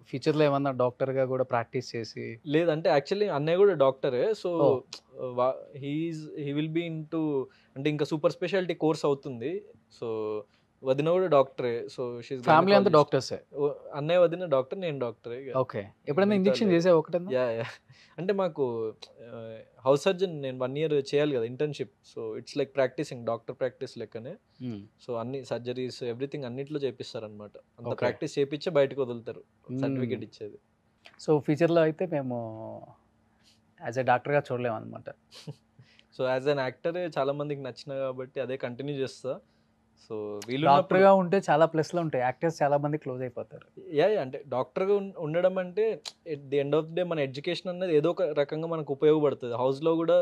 ఫ్యూచర్లో ఏమన్నా డాక్టర్గా కూడా ప్రాక్టీస్ చేసి? లేదంటే యాక్చువల్లీ అన్నయ్య కూడా డాక్టరే. So he will be into అంటే ఇంకా సూపర్ స్పెషాలిటీ కోర్స్ అవుతుంది. సో వదిన కూడా డాక్టరే. సో ఫ్యామిలీ అంతా డాక్టర్సే. అన్నయ్య వదిన డాక్టర్, నేను డాక్టరే. ఓకే. ఎప్పుడైనా ఇంజెక్షన్ చేసే ఒకటే? యా అంటే మాకు హౌస్ సర్జన్ నేను 1 year చేయాలి కదా internship. So it's like practising, doctor practice లెక్కనే. సో అన్ని సర్జరీస్ ఎవ్రీథింగ్ అన్నిట్లో చేపిస్తారు అనమాట. అంత ప్రాక్టీస్ చేపించే బయటకు వదులుతారు సర్టిఫికేట్ ఇచ్చేది. సో ఫ్యూచర్లో అయితే మేము యాజ్ ఎ డాక్టర్గా చూడలేము అనమాట. సో యాజ్ అన్ యాక్టర్ చాలా మందికి నచ్చిన కాబట్టి అదే కంటిన్యూ చేస్తా. సో వీళ్ళు డాక్టర్గా ఉంటే చాలా ప్లస్లు ఉంటాయి. యాక్టర్స్ చాలా మంది క్లోజ్ అయిపోతారు. అంటే డాక్టర్గా ఉండడం అంటే at the end of the day మన ఎడ్యుకేషన్ అనేది ఏదో ఒక రకంగా మనకు ఉపయోగపడుతుంది. హౌస్లో కూడా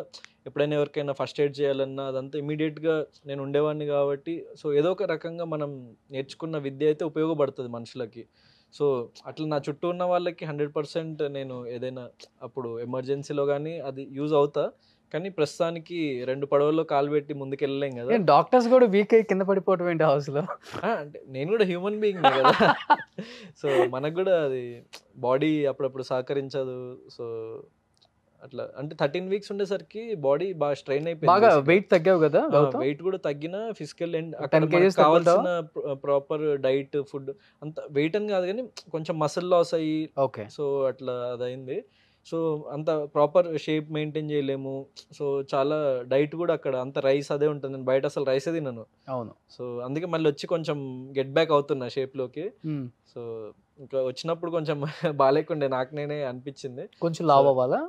ఎప్పుడైనా ఎవరికైనా ఫస్ట్ ఎయిడ్ చేయాలన్నా అదంతా ఇమీడియట్గా నేను ఉండేవాడిని కాబట్టి సో ఏదో ఒక రకంగా మనం నేర్చుకున్న విద్య అయితే ఉపయోగపడుతుంది మనుషులకి. సో అట్లా నా చుట్టూ ఉన్న వాళ్ళకి 100% నేను ఏదైనా అప్పుడు ఎమర్జెన్సీలో కానీ అది యూజ్ అవుతా. కానీ ప్రస్తుతానికి 2 పడవల్లో కాలు పెట్టి ముందుకు వెళ్ళలేం కదా. డాక్టర్స్ కూడా వీక్ అయ్యి కింద పడిపోవడం ఏంటి హౌస్లో? అంటే నేను కూడా హ్యూమన్ బీయింగ్ కదా. సో మనకు కూడా అది బాడీ అప్పుడప్పుడు సహకరించదు. సో అట్లా అంటే 13 weeks ఉండేసరికి బాడీ బాగా స్ట్రెయిన్ అయిపోయింది. బాగా వెయిట్ తగ్గావు కదా? వెయిట్ కూడా తగ్గిన, ఫిజికల్ అండ్ అక్కడ కావాల్సిన ప్రాపర్ డైట్, ఫుడ్ అంత వెయిట్ అని కాదు కానీ కొంచెం మసిల్ లాస్ అయ్యి సో అట్లా అదైంది. సో అంత ప్రాపర్ షేప్ మెయింటైన్ చేయలేము. సో చాలా డైట్ కూడా అక్కడ అంత రైస్ అదే ఉంటుంది. నేను బయట అసలు రైసే తిన్నాను. అవును. సో అందుకే మళ్ళీ వచ్చి కొంచెం గెట్ బ్యాక్ అవుతున్నా షేప్లోకి. సో ఇంకా వచ్చినప్పుడు కొంచెం బాగాలేకుండే నాకు నేనే అనిపించింది. కొంచెం లావ్ అవ్వాలా?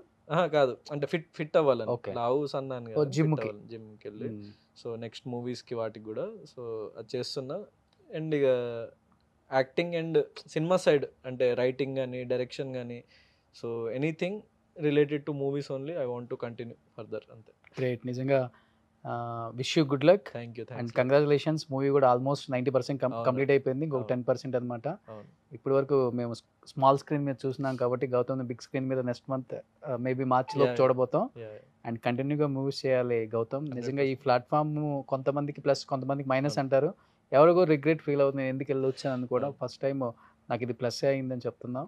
కాదు అంటే ఫిట్ అవ్వాలని. లావు సన్నాను కదా, జిమ్కి వెళ్ళి. సో నెక్స్ట్ మూవీస్కి వాటికి కూడా సో అది చేస్తున్నా. అండ్ ఇక యాక్టింగ్ అండ్ సినిమా సైడ్ అంటే రైటింగ్ కానీ, డైరెక్షన్ కానీ so anything related to movies only I want to continue further అంతే. గ్రేట్. నిజంగా wish you good luck. Thank you and congratulations. Movie కూడా ఆల్మోస్ట్ 90% కంప్లీట్ అయిపోయింది. ఇంకొక 10% అనమాట. ఇప్పటి వరకు మేము స్మాల్ స్క్రీన్ మీద చూసినాం కాబట్టి గౌతమ్ బిగ్ స్క్రీన్ మీద నెక్స్ట్ మంత్ మేబీ మార్చ్లో చూడబోతాం. అండ్ కంటిన్యూగా మూవీస్ చేయాలి గౌతమ్. నిజంగా ఈ ప్లాట్ఫామ్ కొంతమందికి ప్లస్ కొంతమందికి మైనస్ అంటారు. ఎవరికో రిగ్రెట్ ఫీల్ అవుతుంది ఎందుకు వెళ్ళొచ్చానని కూడా. ఫస్ట్ టైం నాకు ఇది ప్లస్ అయిందని చెప్తున్నాం.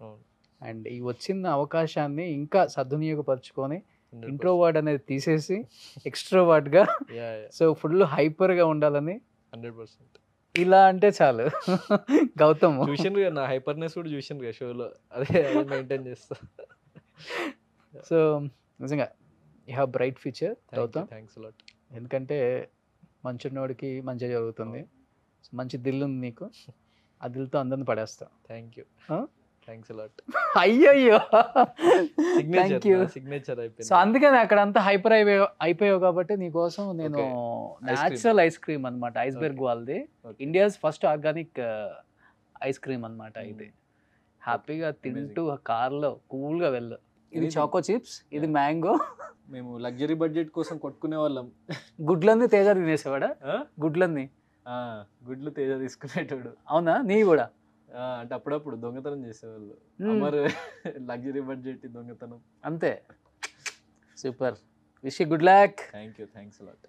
అండ్ ఈ వచ్చిన అవకాశాన్ని ఇంకా సద్వినియోగపరచుకొని ఇంట్రోవర్డ్ అనేది తీసేసి ఎక్స్ట్రోవర్డ్గా సో ఫుల్ హైపర్గా ఉండాలని 100%. ఇలా అంటే చాలు. గౌతమ్ చూసిండ్రు నా హైపర్నెస్ కూడా చూసిండ్రు షోలో, అదే మెయింటైన్ చేస్తా. సో నిజంగా you have bright future Gautam. Thanks lot. ఎందుకంటే మంచున్నోడికి మంచిగా జరుగుతుంది. మంచి దిల్ ఉంది నీకు. ఆ దిల్తో అందరిని పడేస్తా. Thank you. Thanks lot. అయ్యయ్యో సిగ్నేచర్ అయిపోయింది. సో అందుకని అక్కడ అంతా హైపర్ అయిపోయావు కాబట్టి నీకోసం నేను న్యాచురల్ ఐస్ క్రీమ్ అనమాట, ఐస్బెర్గ్ వాళ్ళది, India's first organic ice cream అనమాట. ఇది హ్యాపీగా తింటూ కార్లో కూల్గా వెళ్ళు. ఇది చాకో చిప్స్, ఇది మ్యాంగో. మేము లగ్జరీ బడ్జెట్ కోసం కొట్టుకునే వాళ్ళం. గుడ్లన్నీ తేజ తినేసేవాడా? గుడ్లన్నీ గుడ్లు తేజ తీసుకునేటోడు. అవునా? నీ కూడా అంటే అప్పుడప్పుడు దొంగతనం చేసేవాళ్ళు. మరి లగ్జరీ బడ్జెట్ దొంగతనం అంతే. Super. Wish you good luck. Thank you. Thanks lot.